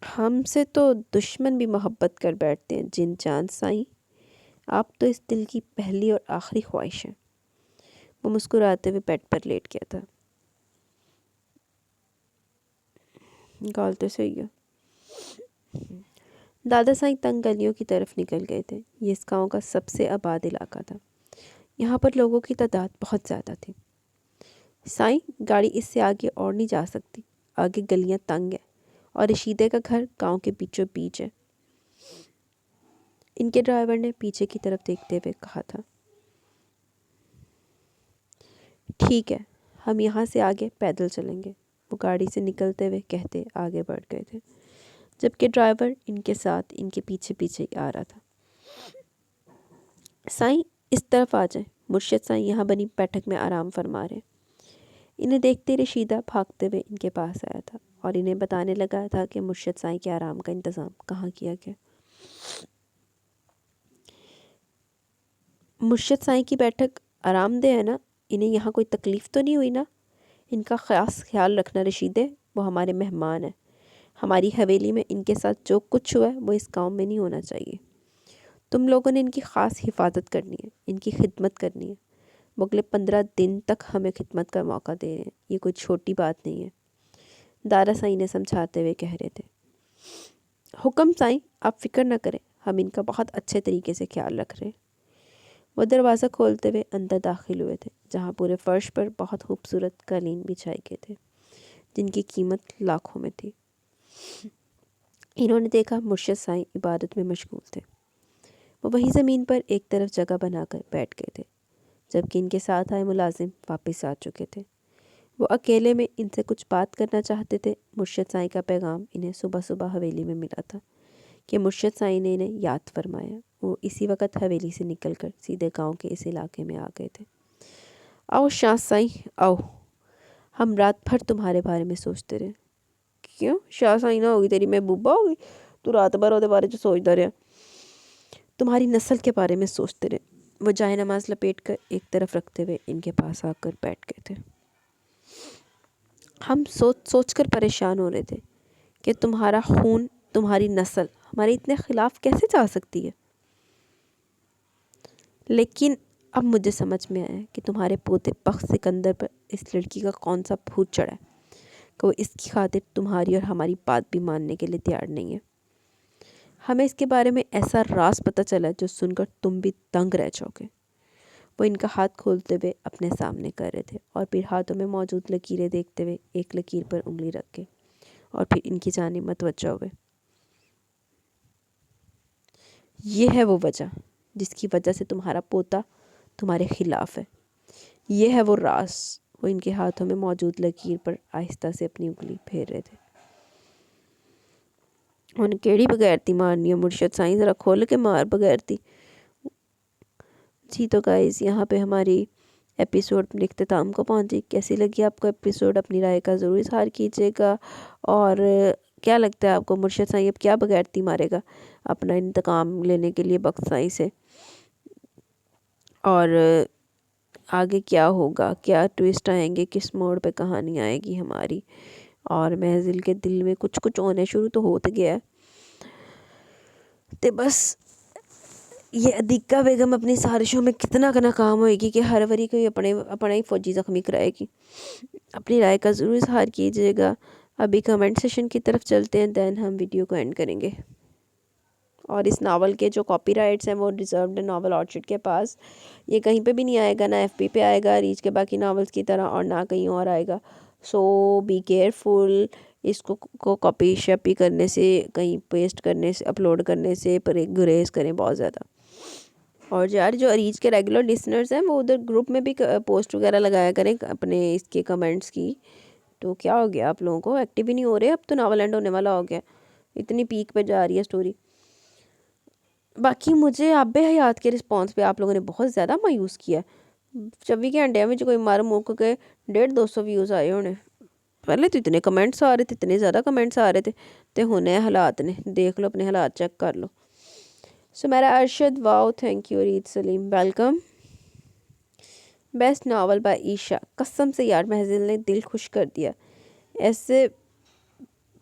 ہم سے تو دشمن بھی محبت کر بیٹھتے ہیں جن جان سائیں، آپ تو اس دل کی پہلی اور آخری خواہش ہیں۔ وہ مسکراتے ہوئے بیڈ پر لیٹ گیا تھا۔ گالتے صحیح ہے۔ دادا سائیں تنگ گلیوں کی طرف نکل گئے تھے۔ یہ اس گاؤں کا سب سے آباد علاقہ تھا۔ یہاں پر لوگوں کی تعداد بہت زیادہ تھی۔ سائیں، گاڑی اس سے آگے اور نہیں جا سکتی، آگے گلیاں تنگ ہیں، اور رشیدے کا گھر گاؤں کے بیچوں بیچ ہے، ان کے ڈرائیور نے پیچھے کی طرف دیکھتے ہوئے کہا تھا۔ ٹھیک ہے، ہم یہاں سے آگے پیدل چلیں گے، وہ گاڑی سے نکلتے ہوئے کہتے آگے بڑھ گئے تھے، جبکہ ڈرائیور ان کے ساتھ ان کے پیچھے پیچھے آ رہا تھا۔ سائیں اس طرف آ جائیں، مرشد سائیں یہاں بنی بیٹھک میں آرام فرما رہے۔ انہیں دیکھتے رشیدہ بھاگتے ہوئے ان کے پاس آیا تھا اور انہیں بتانے لگا تھا کہ مرشد سائیں کے آرام کا انتظام کہاں کیا گیا۔ مرشد سائیں کی بیٹھک آرام دہ ہے نا؟ انہیں یہاں کوئی تکلیف تو نہیں ہوئی نا؟ ان کا خاص خیال رکھنا رشیدے، وہ ہمارے مہمان ہیں۔ ہماری حویلی میں ان کے ساتھ جو کچھ ہوا ہے وہ اس گاؤں میں نہیں ہونا چاہیے۔ تم لوگوں نے ان کی خاص حفاظت کرنی ہے، ان کی خدمت کرنی ہے۔ وہ اگلے 15 دن تک ہمیں خدمت کا موقع دے رہے ہیں، یہ کوئی چھوٹی بات نہیں ہے، دادا سائیں نے سمجھاتے ہوئے کہہ رہے تھے۔ حکم سائیں، آپ فکر نہ کریں، ہم ان کا بہت اچھے طریقے سے خیال رکھ رہے ہیں۔ وہ دروازہ کھولتے ہوئے اندر داخل ہوئے تھے، جہاں پورے فرش پر بہت خوبصورت قالین بچھائے گئے تھے جن کی قیمت لاکھوں میں تھی۔ انہوں نے دیکھا مرشد سائیں عبادت میں مشغول تھے۔ وہ وہیں زمین پر ایک طرف جگہ بنا کر بیٹھ گئے تھے، جبکہ ان کے ساتھ آئے ملازم واپس آ چکے تھے۔ وہ اکیلے میں ان سے کچھ بات کرنا چاہتے تھے۔ مرشد سائیں کا پیغام انہیں صبح صبح حویلی میں ملا تھا کہ مرشد سائیں نے انہیں یاد فرمایا۔ وہ اسی وقت حویلی سے نکل کر سیدھے گاؤں کے اس علاقے میں آ گئے تھے۔ آؤ شاہ سائیں، آؤ، ہم رات بھر تمہارے بارے میں سوچتے رہے۔ کیوں شاہ سائیں نہ ہوگی تیری محبوبہ ہوگی؟ تو رات بھر وہ بارے جو سوچتا رہا؟ تمہاری نسل کے بارے میں سوچتے رہے۔ وہ جائے نماز لپیٹ کر ایک طرف رکھتے ہوئے ان کے پاس آ کر بیٹھ گئے تھے۔ ہم سوچ سوچ کر پریشان ہو رہے تھے کہ تمہارا خون، تمہاری نسل ہمارے اتنے خلاف کیسے جا سکتی ہے، لیکن اب مجھے سمجھ میں آیا کہ تمہارے پوتے بخت سکندر پر اس لڑکی کا کون سا بھوت چڑھا ہے کہ وہ اس کی خاطر تمہاری اور ہماری بات بھی ماننے کے لیے تیار نہیں ہے۔ ہمیں اس کے بارے میں ایسا راز پتہ چلا جو سن کر تم بھی دنگ رہ جاؤ گے۔ وہ ان کا ہاتھ کھولتے ہوئے اپنے سامنے کر رہے تھے اور پھر ہاتھوں میں موجود لکیریں دیکھتے ہوئے ایک لکیر پر انگلی رکھ کے اور پھر ان کی جانب متوجہ ہوئے۔ یہ ہے وہ وجہ جس کی وجہ سے تمہارا پوتا تمہارے خلاف ہے، یہ ہے وہ راز۔ وہ ان کے ہاتھوں میں موجود لکیر پر آہستہ سے اپنی انگلی پھیر رہے تھے۔ انہیں کیڑی بغیرتی مارنی ہے مرشد سائیں، ذرا کھول کے مار بغیرتی۔ جی تو گائز یہاں پہ ہماری ایپیسوڈ اختتام کو پہنچی۔ کیسی لگی آپ کو ایپیسوڈ؟ اپنی رائے کا ضرور اظہار کیجیے گا۔ اور کیا لگتا ہے آپ کو مرشد سائیں اب کیا بغیرتی مارے گا اپنا انتقام لینے کے لیے بخت سائیں سے؟ اور آگے کیا ہوگا، کیا ٹویسٹ آئیں گے، کس موڑ پہ کہانی آئے گی ہماری؟ اور محضل کے دل میں کچھ ہونے شروع تو ہوتے گیا ہے تے بس یہ عدیقہ بیگم اپنی سازشوں میں کتنا ناکام ہوئے گی کہ ہر وری کوئی اپنا ہی فوجی زخمی کرائے گی۔ اپنی رائے کا ضرور اظہار کیجیے گا۔ ابھی کمنٹ سیشن کی طرف چلتے ہیں، دین ہم ویڈیو کو اینڈ کریں گے۔ اور اس ناول کے جو کاپی رائٹس ہیں وہ ریزروڈ ناول آرچرڈ کے پاس، یہ کہیں پہ بھی نہیں آئے گا، نہ ایف پی پہ آئے گا ریچ کے باقی ناولز کی طرح، اور نہ کہیں اور آئے گا۔ سو بی کیئرفل، اس کو کاپی شاپی کرنے سے، کہیں پیسٹ کرنے سے، اپلوڈ کرنے سے گریز کریں بہت زیادہ۔ اور یار جو ریچ کے ریگولر لسنرز ہیں وہ ادھر گروپ میں بھی پوسٹ وغیرہ لگایا کریں اپنے اس کے کمنٹس کی۔ تو کیا ہو گیا آپ لوگوں کو؟ ایکٹیو ہی نہیں ہو رہے؟ اب تو ناول اینڈ ہونے والا ہو گیا، اتنی پیک پہ جا رہی ہے سٹوری۔ باقی مجھے آب حیات کے رسپانس پہ آپ لوگوں نے بہت زیادہ مایوس کیا۔ 24 گھنٹے میں جو کوئی مار موقع کے 150-200 ویوز آئے ہونے۔ پہلے تو اتنے کمنٹس آ رہے تھے، اتنے زیادہ کمنٹس آ رہے تھے، تے ہونے حالات نے دیکھ لو، اپنے حالات چیک کر لو۔ Sumaira Arshad, wow thank you. Areej Saleem welcome. Best novel by Aisha, قسم سے یار محضل نے دل خوش کر دیا۔ ایسے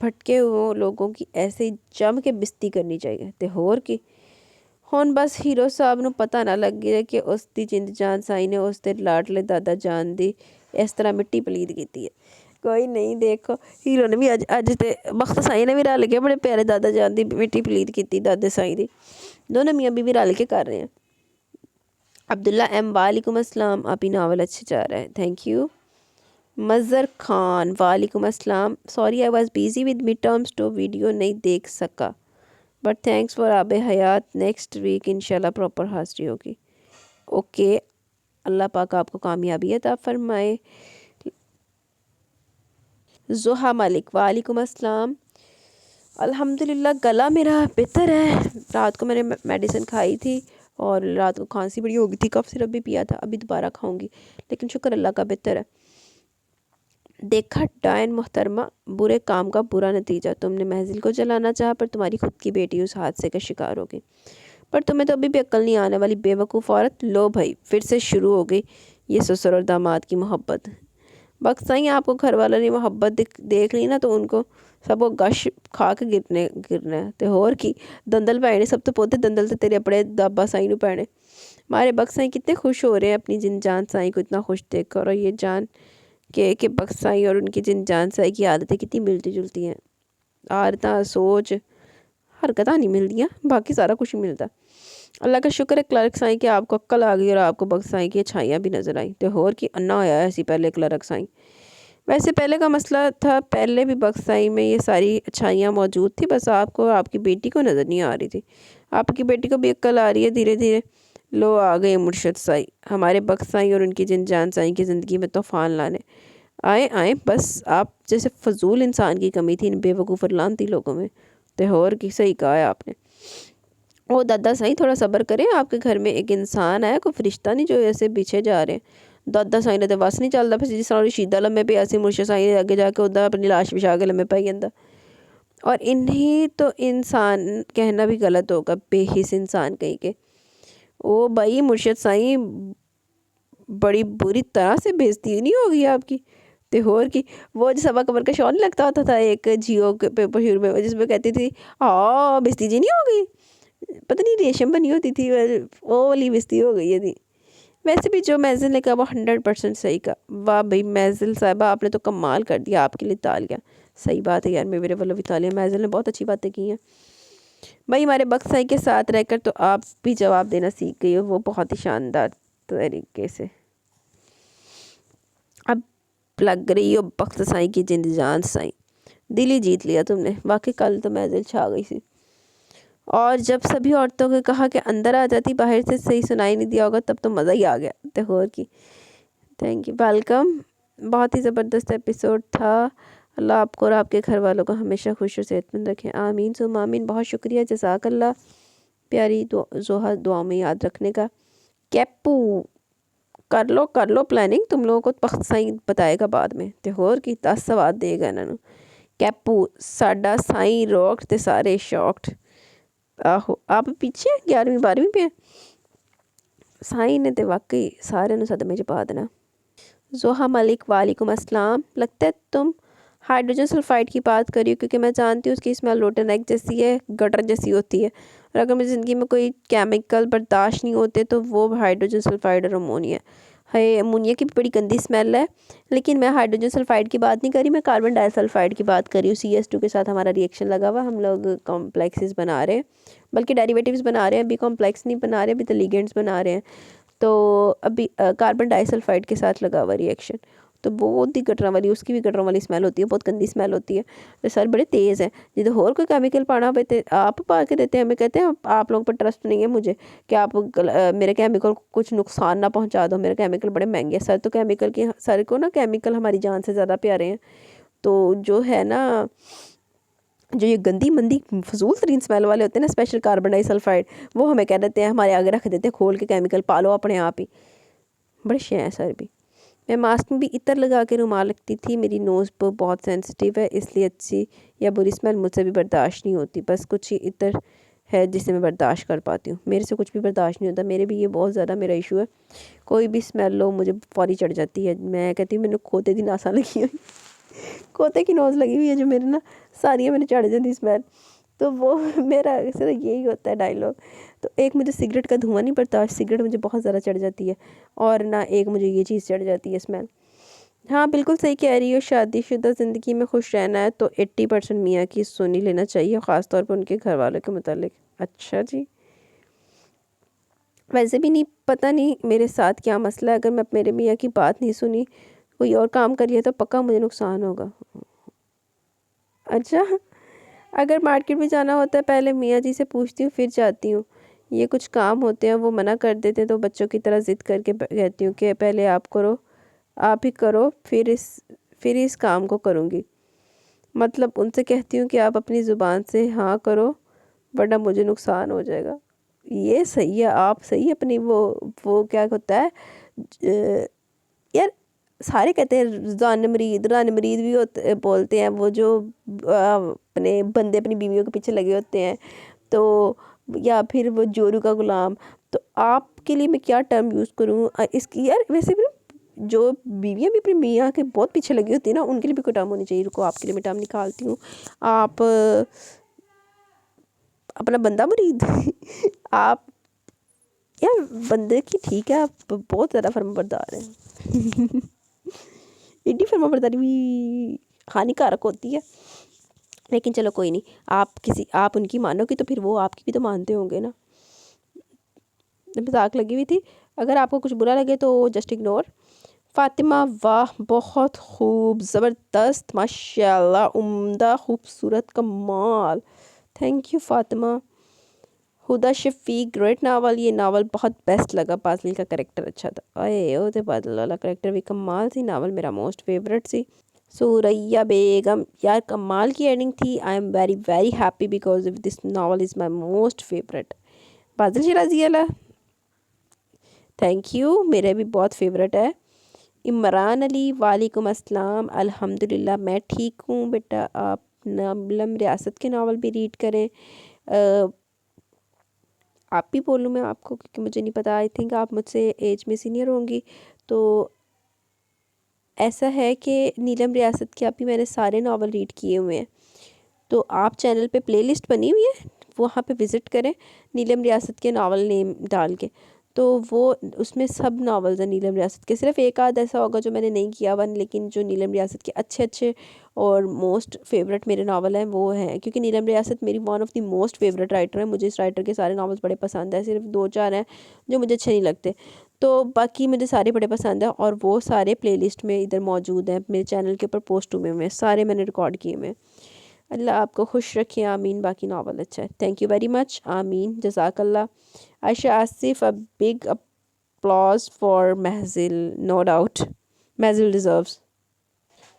بھٹکے ہوئے لوگوں کی ایسے جم کے بستی کرنی چاہیے تے ہور کی۔ ہون بس ہیرو صاحب نو پتہ نہ لگ گیا کہ اس دی جند جان سائی نے اس تے لاڈلے دادا جان دی اس طرح مٹی پلید کیتی ہے۔ کوئی نہیں، دیکھو ہیرو نے بھی اج تے بخت سائی نے بھی رل کے بڑے پیارے دادا جان دی مٹی پلید کیتی، دادے سائی دی، دونوں میاں بیوی رل کے کر رہے ہیں۔ عبداللہ ایم، وعلیکم السلام، آپ ہی ناول اچھے جا رہا ہے، تھینک یو۔ مظہر خان، وعلیکم السلام، sorry I was busy with mid terms تو ویڈیو نہیں دیکھ سکا، بٹ تھینکس فار آب حیات، نیکسٹ ویک انشاءاللہ پراپر حاضری ہوگی۔ اوکے، اللہ پاک آپ کو کامیابی عطا فرمائے۔ زہا ملک، وعلیکم السلام۔ الحمدللہ گلا میرا بہتر ہے، رات کو میں نے میڈیسن کھائی تھی اور رات کو کھانسی بڑی ہو گئی تھی، کف سرپ بھی پیا تھا، ابھی دوبارہ کھاؤں گی، لیکن شکر اللہ کا بہتر ہے۔ دیکھا ڈائن محترمہ، برے کام کا برا نتیجہ، تم نے محضل کو جلانا چاہا پر تمہاری خود کی بیٹی اس حادثے کا شکار ہو گئی، پر تمہیں تو ابھی بھی عقل نہیں آنے والی بے وقوف عورت۔ لو بھائی پھر سے شروع ہو گئی یہ سسر اور داماد کی محبت۔ بخت سائیں آپ کو گھر والوں نے محبت دیکھ لی نا تو ان کو سب کو گش کھا کے گرنا ہے تے ہور کی دندل پینے، سب تو پوتے دندل تے تیرے اپنے دابا سائیں نو پینے۔ ہمارے بخت سائیں کتنے خوش ہو رہے ہیں اپنی جن جان سائیں کو اتنا خوش دیکھ کر، اور یہ جان کہ بخت سائیں اور ان کی جن جان سائیں کی عادتیں کتنی ملتی جلتی ہیں، عادتیں، سوچ، حرکتیں نہیں ملتیاں، باقی سارا کچھ ملتا۔ اللہ کا شکر ہے کلرک سائیں کہ آپ کو عقل آ گئی اور آپ کو بخت سائیں کی اچھائیاں بھی نظر آئیں تے ہور کی انا ہویا ایسی پہلے کلرک سائیں۔ ویسے پہلے کا مسئلہ تھا، پہلے بھی بخت سائیں میں یہ ساری اچھائیاں موجود تھی، بس آپ کو آپ کی بیٹی کو نظر نہیں آ رہی تھی۔ آپ کی بیٹی کو بھی عقل آ رہی ہے دھیرے دھیرے۔ لو آ گئے مرشد سائی، ہمارے بخت سائیں اور ان کی جن جان سائیں کی زندگی میں طوفان لانے۔ آئیں بس آپ جیسے فضول انسان کی کمی تھی ان بے وقوف اور لانتی لوگوں میں تے ہور کی۔ صحیح کہا ہے آپ نے۔ او دادا سائیں تھوڑا صبر کریں، آپ کے گھر میں ایک انسان ہے، کوئی فرشتہ نہیں جو ایسے پیچھے جا رہے ہیں۔ دادا سائیں نے تو بس نہیں چلتا پھر جس طرح رشیدہ لمحے پہ ایسے مرشد سائیں نے آگے جا کے ادھر اپنی لاش بچھا کے لمحے پائی جاندہ۔ اور انہی تو انسان کہنا بھی غلط ہوگا، بے حس انسان کہیں کے۔ او بھائی مرشد سائیں بڑی بری طرح سے بےعزتی نہیں ہوگی آپ کی تے ہور کی۔ وہ جو صبا قمر کا شو نہیں لگتا ہوتا تھا ایک جیو کے پیپر شروع میں، جس میں کہتی تھی بےعزتی جی نہیں ہوگی، پتہ نہیں ریشم بنی ہوتی تھی، وہ والی بےعزتی ہو گئی ہے تھی۔ ویسے بھی جو میزل نے کہا وہ 100% صحیح کہا. واہ بھائی میزل صاحبہ آپ نے تو کمال کر دیا, آپ کے لیے تالیاں. صحیح بات ہے یار, میرے والوں بھی تالیاں, میزل نے بہت اچھی باتیں کی ہیں بھائی. ہمارے بخت سائی کے ساتھ رہ کر تو آپ بھی جواب دینا سیکھ گئی ہو, وہ بہت ہی شاندار طریقے سے. اب لگ رہی ہو بخت سائی کی جند جان سائی, دل ہی جیت لیا تم نے. واقعی کل تو میزل چھا گئی تھی. اور جب سبھی عورتوں کو کہا کہ اندر آ جاتی, باہر سے صحیح سنائی نہیں دیا ہوگا, تب تو مزہ ہی آ گیا. تہور کی تھینک یو, ویلکم. بہت ہی زبردست ایپیسوڈ تھا. اللہ آپ کو اور آپ کے گھر والوں کو ہمیشہ خوش اور صحت مند رکھیں, آمین ثم آمین. بہت شکریہ, جزاک اللہ. پیاری زوہا دعاؤں میں یاد رکھنے کا. کیپو کر لو پلاننگ, تم لوگوں کو بخت سائی بتائے گا بعد میں. تے ہور کی 10 سواد دے گا انہوں. کیپو ساڈا سائی روکٹ تے سارے شاکڈ. آہو آپ پیچھے 11ویں 12ویں پہ سائی نے تے واقعی سارے نو صدمے چ پا دینا. زوہا ملک وعلیکم السلام. لگتا ہے تم ہائیڈروجن سلفائڈ کی بات کری ہو, کیونکہ میں جانتی ہوں اس کی اسمیل روٹن ایگ جیسی ہے, گٹر جیسی ہوتی ہے, اور اگر مجھے زندگی میں کوئی کیمیکل برداشت نہیں ہوتے تو وہ ہائیڈروجن سلفائڈ اور امونیا ہے. امونیا کی بھی بڑی گندی اسمیل ہے, لیکن میں ہائیڈروجن سلفائڈ کی بات نہیں کری, میں کاربن ڈائی سلفائڈ کی بات کری ہوں. CS2 کے ساتھ ہمارا ریئیکشن لگا ہوا, ہم لوگ کمپلیکسز بنا رہے ہیں, بلکہ ڈیریویٹیوز بنا رہے ہیں. ابھی کمپلیکس نہیں بنا رہے, ابھی تو لیگنڈز بنا رہے ہیں. تو ابھی کاربن ڈائی سلفائڈ کے ساتھ لگا ہوا ریئیکشن, تو بہت ہی گٹروں والی, اس کی بھی گٹروں والی اسمیل ہوتی ہے, بہت گندی اسمیل ہوتی ہے. تو سر بڑے تیز ہیں, جدو اور کوئی کیمیکل پانا ہوتے آپ پا کے دیتے ہیں. ہمیں کہتے ہیں آپ لوگوں پر ٹرسٹ نہیں ہے مجھے کہ آپ میرے کیمیکل کو کچھ نقصان نہ پہنچا دو, میرے کیمیکل بڑے مہنگے ہیں. سر تو کیمیکل کی, سر کو نا کیمیکل ہماری جان سے زیادہ پیارے ہیں. تو جو ہے نا, جو یہ گندی مندی فضول ترین اسمیل والے ہوتے ہیں نا, اسپیشل کاربن ڈائی سلفائڈ, وہ ہمیں کہہ دیتے ہیں, ہمارے آگے رکھ دیتے ہیں کھول کے کیمیکل پالو اپنے آپ ہی. بڑے شے ہیں سر بھی. میں ماسک میں بھی عطر لگا کے رومال رکھتی تھی, میری نوز پر بہت سینسٹیو ہے, اس لیے اچھی یا بری اسمیل مجھ سے بھی برداشت نہیں ہوتی. بس کچھ ہی عطر ہے جسے میں برداشت کر پاتی ہوں, میرے سے کچھ بھی برداشت نہیں ہوتا. میرے بھی یہ بہت زیادہ میرا ایشو ہے, کوئی بھی اسمیل لو مجھے فوری چڑھ جاتی ہے. میں کہتی ہوں میں نے کھوتے دی ناساں لگی ہوئی, کھوتے کی نوز لگی ہوئی ہے جو میرے نا ساریاں میں نے چڑھ جاتی اسمیل. تو وہ میرا اکثر یہی ہوتا ہے ڈائلاگ. تو ایک مجھے سگریٹ کا دھواں نہیں برداشت, سگریٹ مجھے بہت زیادہ چڑھ جاتی ہے, اور نہ ایک مجھے یہ چیز چڑھ جاتی ہے اسمیل. ہاں بالکل صحیح کہہ رہی ہو, شادی شدہ زندگی میں خوش رہنا ہے تو 80% میاں کی سنی لینا چاہیے, خاص طور پر ان کے گھر والوں کے متعلق. اچھا جی, ویسے بھی نہیں پتہ نہیں میرے ساتھ کیا مسئلہ ہے, اگر میں میرے میاں کی بات نہیں سنی, کوئی اور کام کر لیا تو پکا مجھے نقصان ہوگا. اچھا, اگر مارکیٹ میں جانا ہوتا ہے پہلے میاں جی سے پوچھتی ہوں پھر جاتی ہوں. یہ کچھ کام ہوتے ہیں وہ منع کر دیتے ہیں, تو بچوں کی طرح ضد کر کے کہتی ہوں کہ پہلے آپ کرو, آپ ہی کرو, پھر اس کام کو کروں گی. مطلب ان سے کہتی ہوں کہ آپ اپنی زبان سے ہاں کرو ورنہ مجھے نقصان ہو جائے گا. یہ صحیح ہے, آپ صحیح اپنی وہ کیا ہوتا ہے یار, سارے کہتے ہیں رن مرید بھی ہوتے بولتے ہیں, وہ جو اپنے بندے اپنی بیویوں کے پیچھے لگے ہوتے ہیں, تو یا پھر وہ جورو کا غلام. تو آپ کے لیے میں کیا ٹرم یوز کروں اس کی یار؟ ویسے بھی جو بیویاں بھی اپنی میاں کے بہت پیچھے لگی ہوتی ہیں نا, ان کے لیے بھی کوئی ٹرم ہونی چاہیے. رکو آپ کے لیے میں ٹرم نکالتی ہوں. آپ اپنا بندہ مرید آپ یار بندے کی ٹھیک ہے, آپ بہت زیادہ فرما بردار ہیں. ایڈی فرما برداری بھی ہانیکارک ہوتی ہے, لیکن چلو کوئی نہیں. آپ ان کی مانو گی تو پھر وہ آپ کی بھی تو مانتے ہوں گے نا. مذاق لگی ہوئی تھی, اگر آپ کو کچھ برا لگے تو جسٹ اگنور. فاطمہ واہ بہت خوب, زبردست, ماشاء اللہ, عمدہ, خوبصورت, کمال. Thank you Fatima. Huda Shafiq great novel, یہ ناول بہت بیسٹ لگا, بازل کا کریکٹر اچھا تھا. او تے بادل والا کریکٹر بھی کمال تھی, ناول میرا موسٹ فیوریٹ سی. سوریا بیگم, یار کمال کی ایڈنگ تھی. I am very very happy because this novel is my most favourite. بادل شرازی والا تھینک یو, میرے بھی بہت فیوریٹ ہے. عمران علی وعلیکم السلام. الحمدللہ میں ٹھیک ہوں بیٹا, آپ نیلم ریاست کے ناول بھی ریڈ کریں. آپ بھی بولوں میں آپ کو, کیونکہ مجھے نہیں پتا, آئی تھنک آپ مجھ سے ایج میں سینئر ہوں گی. تو ایسا ہے کہ نیلم ریاست کے ابھی میں نے سارے ناول ریڈ کیے ہوئے ہیں, تو آپ چینل پہ پلے لسٹ بنی ہوئی ہے, وہاں پہ وزٹ کریں نیلم ریاست کے ناول نیم ڈال کے, تو وہ اس میں سب ناولز ہیں نیلم ریاست کے. صرف ایک آدھ ایسا ہوگا جو میں نے نہیں کیا ہوا, لیکن جو نیلم ریاست کے اچھے اچھے اور موسٹ فیوریٹ میرے ناول ہیں وہ ہیں, کیونکہ نیلم ریاست میری one of the most favourite writer ہے. مجھے اس رائٹر کے سارے ناولز بڑے پسند ہیں, صرف 2-4 ہیں جو مجھے اچھے نہیں لگتے, تو باقی مجھے سارے بڑے پسند ہیں, اور وہ سارے پلے لسٹ میں ادھر موجود ہیں میرے چینل کے اوپر پوسٹ ہوئے ہیں, سارے میں نے ریکارڈ کیے ہوئے ہیں. اللہ آپ کو خوش رکھے, آمین. باقی ناول اچھا ہے. تھینک یو ویری مچ, آمین, جزاک اللہ. عائشہ Asif, a big applause for محزل, no doubt. Mehzal deserves.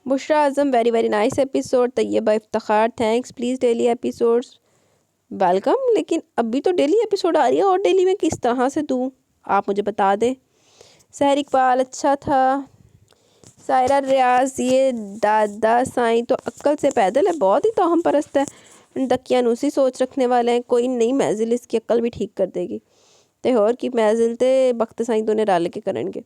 Bushra Azam, very very nice episode. Tayyaba Iftikhar, thanks, please daily episodes. Welcome. لیکن ابھی تو ڈیلی ایپیسوڈ آ رہی ہے, اور ڈیلی میں کس طرح سے دوں, آپ مجھے بتا دیں. سحر اقبال اچھا تھا. سائرہ ریاض, یہ دادا سائیں تو عقل سے پیدل ہے, بہت ہی توہم پرست ہے, دقیانوسی سوچ رکھنے والے ہیں. کوئی نہیں, محزل اس کی عقل بھی ٹھیک کر دے گی. تے اور کی محزل تے بخت سائیں تو نے رل کے کرن گے.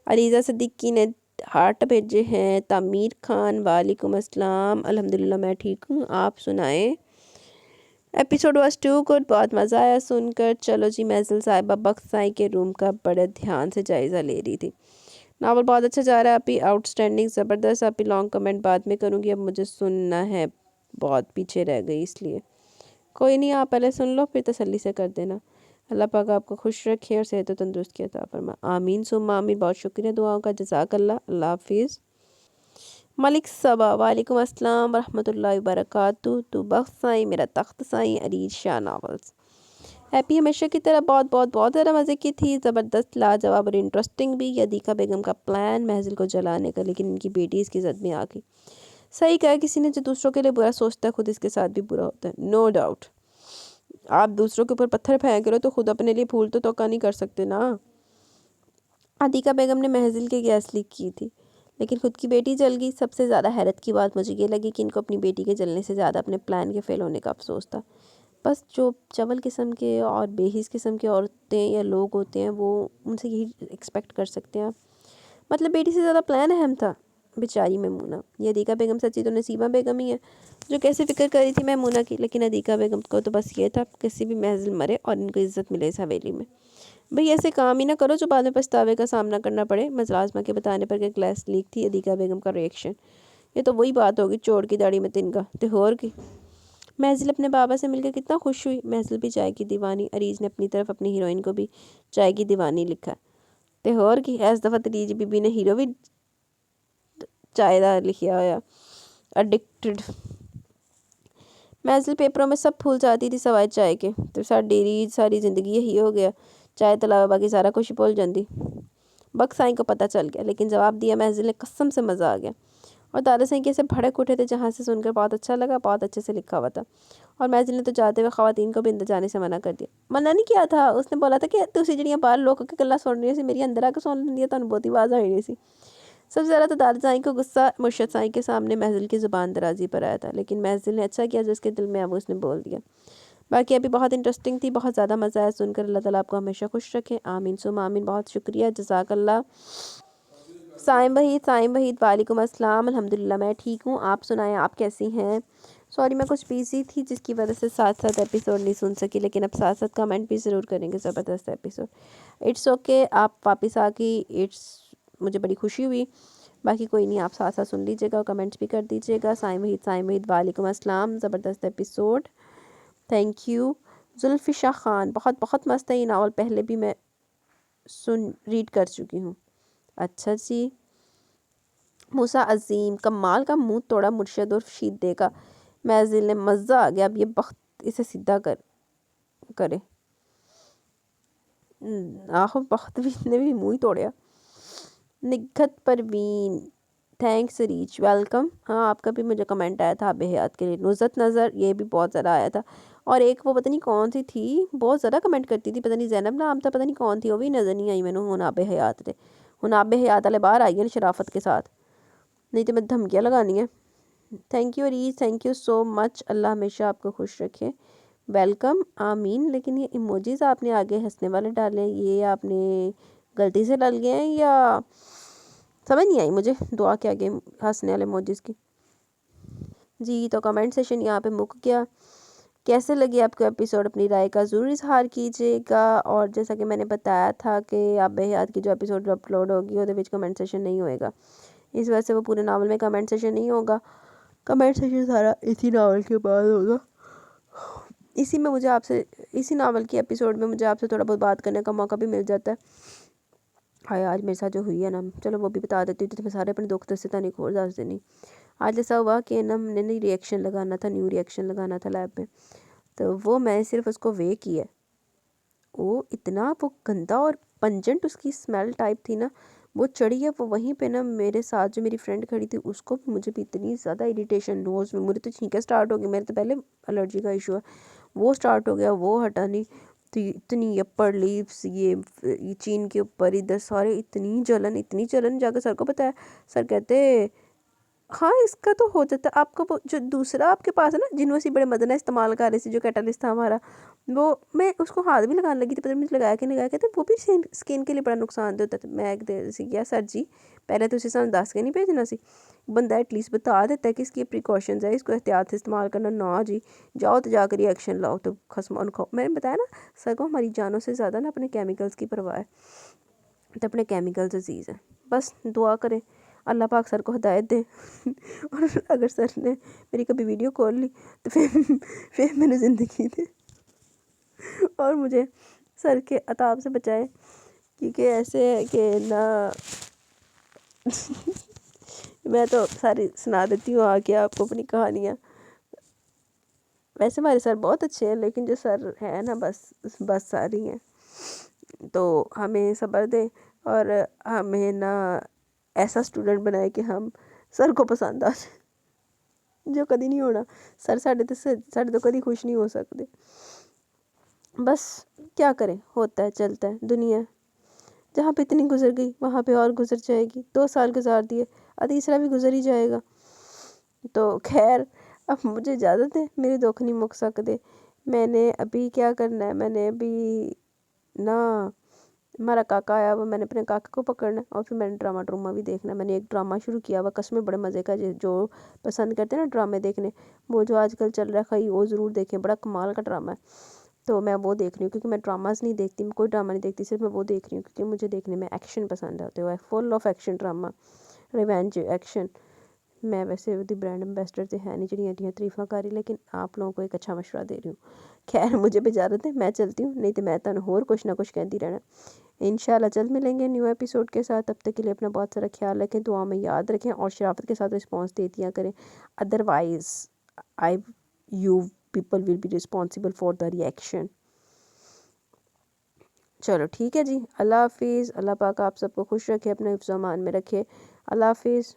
علیزہ صدیقی نے ہارٹ بھیجے ہیں. تعمیر خان, وعلیکم السلام. الحمدللہ میں ٹھیک ہوں, آپ سنائیں. ایپیسوڈ واز ٹو گڈ, بہت مزہ آیا سن کر. چلو جی, محزل صاحبہ بخت سائیں کے روم کا بڑے دھیان سے جائزہ لے رہی تھی. ناول بہت اچھا جا رہا ہے ابھی, آؤٹ اسٹینڈنگ, زبردست. ابھی لانگ کمنٹ بعد میں کروں گی, اب مجھے سننا ہے, بہت پیچھے رہ گئی اس لیے. کوئی نہیں, آپ پہلے سن لو پھر تسلی سے کر دینا. اللہ پاک آپ کو خوش رکھے اور صحت و تندرستی عطا فرمائے, آمین ثم آمین. بہت شکریہ دعاؤں کا, جزاک اللہ. اللہ حافظ. ملک صبا, وعلیکم السلام ورحمۃ اللہ وبرکاتہ. تو بخت سائیں, میرا تخت سائیں, عریض شاہ ناولز. ہیپی ہمیشہ کی طرح بہت بہت بہت زیادہ مزے کی تھی, زبردست, لاجواب اور انٹرسٹنگ بھی. یدیکا بیگم کا پلان محزل کو جلانے کا, لیکن ان کی بیٹی اس کی زد میں آ گئی. صحیح کہا, کسی نے جو دوسروں کے لیے برا سوچتا ہے خود اس کے ساتھ بھی برا ہوتا ہے, نو ڈاؤٹ. آپ دوسروں کے اوپر پتھر پھینک رہے ہو تو خود اپنے لیے پھول تو توقع نہیں کر سکتے نا. عتیقہ بیگم نے محزل کے گیس لیک کی تھی, لیکن خود کی بیٹی جل گئی. سب سے زیادہ حیرت کی بات مجھے یہ لگی کہ ان کو اپنی بیٹی کے جلنے سے زیادہ اپنے پلان کے فیل ہونے کا افسوس تھا. بس جو چول قسم کے اور بے حس قسم کے عورتیں یا لوگ ہوتے ہیں وہ ان سے یہی ایکسپیکٹ کر سکتے ہیں. مطلب بیٹی سے زیادہ پلان اہم تھا. بیچاری میمونہ. یہ عتیقہ بیگم سچی تو نسیبہ بیگم ہی ہے جو کیسے فکر کری تھی میمونہ کی, لیکن عتیقہ بیگم کو تو بس یہ تھا کسی بھی محزل مرے اور ان کو عزت ملے اس حویلی میں. بھئی ایسے کام ہی نہ کرو جو بعد میں پچھتاوے کا سامنا کرنا پڑے. مزلازمہ کے بتانے پر کہ گیس لیک تھی, عتیقہ بیگم کا ریئیکشن, یہ تو وہی بات ہوگی چوڑ کی داڑھی میں تنکا. تے اور کی. محزل اپنے بابا سے مل کر کتنا خوش ہوئی. محزل بھی چائے کی دیوانی. عریض نے اپنی طرف اپنی ہیروئن کو بھی چائے کی دیوانی لکھا. تے اور کی, اس دفعہ عریض بی بی نے ہیرو بھی چائے دا لکھیا ہویا, ایڈکٹڈ. محزل پیپروں میں سب بھول جاتی تھی سوائے چائے کے. تو ساری زندگی یہی ہو گیا, چائے تو علاوہ باقی سارا کچھ بھول جاندی. بخت سائیں کو پتہ چل گیا, لیکن جواب دیا محزل نے, قسم سے مزہ آ گیا. اور دادا سائیں کیسے بھڑک اٹھے تھے, جہاں سے سن کر بہت اچھا لگا, بہت اچھے سے لکھا ہوا تھا. اور محزل نے تو جاتے ہوئے خواتین کو بھی اندر جانے سے منع کر دیا. منع نہیں کیا تھا, اس نے بولا تھا کہ تسی جڑیاں باہر لوگوں کے گلاں سن رہی سی, میری اندر آ کے سن لینی, تو بہت ہی آواز آ رہی سی. سب سے زیادہ تو دادا سائیں کو غصہ مرشد سائیں کے سامنے محزل کی زبان درازی پر آیا تھا, لیکن محزل نے اچھا کیا جو اس کے دل میں اب اس نے بول دیا. باقی ابھی بہت انٹرسٹنگ تھی, بہت زیادہ مزہ آیا سن کر. اللہ تعالیٰ آپ کو ہمیشہ خوش رکھے, آمین ثم آمین. بہت شکریہ, جزاک اللہ. سائم وحید, وعلیکم السلام. الحمدللہ میں ٹھیک ہوں, آپ سنائیں, آپ کیسی ہیں. سوری میں کچھ بیزی تھی جس کی وجہ سے ساتھ ساتھ ایپیسوڈ نہیں سن سکی, لیکن اب ساتھ ساتھ کمنٹ بھی ضرور کریں گے. زبردست ایپیسوڈ. اٹس اوکے, آپ واپس آ گئی, مجھے بڑی خوشی ہوئی. باقی کوئی نہیں, آپ ساتھ ساتھ سن لیجیے گا, کمنٹس بھی کر دیجیے گا. سائم وحید, وعلیکم السلام. زبردست ایپیسوڈ, تھینک یو. زلفشا خان, بہت بہت مست ہے یہ ناول, پہلے بھی میں ریڈ کر چکی ہوں. اچھا جی. موسیٰ عظیم, کمال کا منہ توڑا مرشد اور شیدے کا. محزل نے, مزہ آ گیا, اب یہ بخت اسے سیدھا کرے. آہو, بخت بھی نے بھی منہ ہی توڑیا. Nighat Parveen, thanks Areej, welcome. ہاں, آپ کا بھی مجھے کمنٹ آیا تھا آب حیات کے لیے. نزہت نظر, یہ بھی بہت زیادہ آیا تھا. اور ایک وہ پتہ نہیں کون سی تھی, بہت زیادہ کمنٹ کرتی تھی, پتہ نہیں زینب نام تھا, پتہ نہیں کون تھی, وہ بھی نظر نہیں آئی میں نے. ہن آب حیات تھے, ہن آب حیات والے باہر آئی ہیں شرافت کے ساتھ, نہیں تو میں دھمکیاں لگانی ہیں. Thank you Areej, thank you so much. Allah ہمیشہ آپ کو خوش رکھے, ویلکم, آمین. لیکن یہ ایموجیز آپ نے آگے ہنسنے والے ڈالے ہیں, یہ آپ نے غلطی سے ڈال گئے ہیں یا سمجھ نہیں آئی مجھے دعا کے آگے ہنسنے والے ایموجیز کی. جی, تو کمنٹ سیشن یہاں پہ مک گیا. کیسے لگی آپ کو ایپیسوڈ اپنی رائے کا ضرور اظہار کیجیے گا. اور جیسا کہ میں نے بتایا تھا کہ آب حیات کی جو ایپیسوڈ اپلوڈ ہوگی وہ کمنٹ سیشن نہیں ہوئے گا, اس وجہ سے وہ پورے ناول میں کمنٹ سیشن نہیں ہوگا. کمنٹ سیشن سارا اسی ناول کے بعد ہوگا. اسی ناول کی ایپیسوڈ میں مجھے آپ سے تھوڑا بہت بات کرنے کا موقع بھی مل جاتا ہے. ہائے آج میرے ساتھ جو ہوئی ہے نا, چلو وہ بھی بتا دیتی ہوں, تو میں سارے اپنے دکھ دستا نہیں کھول دس دینی. آج ایسا ہوا کہ نا میں نے نیو ریئیکشن لگانا تھا لیب میں, تو وہ میں صرف اس کو وے کی ہے. وہ اتنا وہ گندا اور پنجنٹ اس کی اسمیل ٹائپ تھی نا, وہ چڑھی ہے وہ وہیں پہ نا. میرے ساتھ جو میری فرینڈ کھڑی تھی اس کو مجھے بھی اتنی زیادہ اریٹیشن, نوز میں مجھے تو چھینکیں سٹارٹ ہو گئی. میرے تو پہلے الرجی کا ایشو ہے, وہ سٹارٹ ہو گیا, وہ ہٹا نہیں. تو اتنی اپر لیپس, یہ چین کے اوپر ادھر سارے, اتنی جلن جا کے سر کو پتہ ہے. سر کہتے ہاں اس کا تو ہو جاتا ہے. آپ کو جو دوسرا آپ کے پاس ہے نا, جنہوں سے بڑے مدنہ استعمال کر رہے تھے, جو کیٹالسٹ تھا ہمارا, وہ میں اس کو ہاتھ بھی لگانے لگی تھی, پتہ مجھے لگایا کہ نہیں لگایا, کہتے وہ بھی سکین کے لیے بڑا نقصان دہ ہوتا ہے. میں ایک دیر سے کیا, سر جی پہلے تو اسے سانس دس کے نہیں بھیجنا سی, بندہ ایٹ لیسٹ بتا دیتا ہے کہ اس کی پریکاشنز ہے, اس کو احتیاط سے استعمال کرنا. نا جی جاؤ تو جا کر ایکشن لاؤ, تو خسمان کھاؤ. میں نے بتایا نا سر کو ہماری جانوں سے زیادہ نا اپنے کیمیکلز کی پرواہ ہے, تو اپنے کیمیکلز عزیز ہیں. بس دعا کریں اللہ پاک سر کو ہدایت دے. اور اگر سر نے میری کبھی ویڈیو کال لی تو پھر میں نے زندگی دے, اور مجھے سر کے عطاب سے بچائے, کیونکہ ایسے ہے کہ نہ میں تو ساری سنا دیتی ہوں آ کے آپ کو اپنی کہانیاں. ویسے ہمارے سر بہت اچھے ہیں, لیکن جو سر ہیں نا بس ساری ہیں. تو ہمیں صبر دیں اور ہمیں نا ایسا اسٹوڈنٹ بنائے کہ ہم سر کو پسند آ جائے, جو کدی نہیں ہونا. سر ساڑھے تو کدی خوش نہیں ہو سکتے. بس کیا کریں, ہوتا ہے چلتا ہے دنیا. جہاں پہ اتنی گزر گئی وہاں پہ اور گزر جائے گی. 2 سال گزار دیے, تیسرا بھی گزر ہی جائے گا. تو خیر اب مجھے اجازت ہے, میرے دکھ نہیں مک سکتے. میں نے ابھی کیا کرنا ہے, میں نے ابھی نا ہمارا کاکا آیا ہوا, میں نے اپنے کاکا کو پکڑنا ہے, اور پھر میں نے ڈرامہ بھی دیکھنا ہے. میں نے ایک ڈرامہ شروع کیا ہوا قسمیں, بڑے مزے کا, جو پسند کرتے ہیں نا ڈرامے دیکھنے, وہ جو آج کل چل رہا ہے خواہی وہ ضرور دیکھیں, بڑا کمال کا ڈرامہ ہے. تو میں وہ دیکھ رہی ہوں, کیونکہ میں ڈراماز نہیں دیکھتی, میں کوئی ڈرامہ نہیں دیکھتی, صرف میں وہ دیکھ رہی ہوں کیونکہ مجھے دیکھنے میں ایکشن پسند آتے ہوئے, full of action drama, revenge action. میں ویسے دی برانڈ امبیسڈر تو ہے نہیں جڑی ایڈیاں تعریفاں کری, لیکن آپ لوگوں کو ایک اچھا مشورہ دے رہی ہوں. خیر مجھے بھی اجازت ہے, میں چلتی ہوں, نہیں تو میں تمہیں اور کچھ نہ کچھ کہتی رہنا. انشاءاللہ جلد ملیں گے نیو ایپیسوڈ کے ساتھ. تب تک کے لیے اپنا بہت سارا خیال رکھیں, دعا میں یاد رکھیں, اور شرافت کے ساتھ رسپانس دیتیاں کریں. Otherwise you people will be responsible for the reaction. چلو ٹھیک ہے جی, اللہ حافظ. اللہ پاک آپ سب کو خوش رکھے, اپنے حفظ و امان میں رکھے. اللہ حافظ.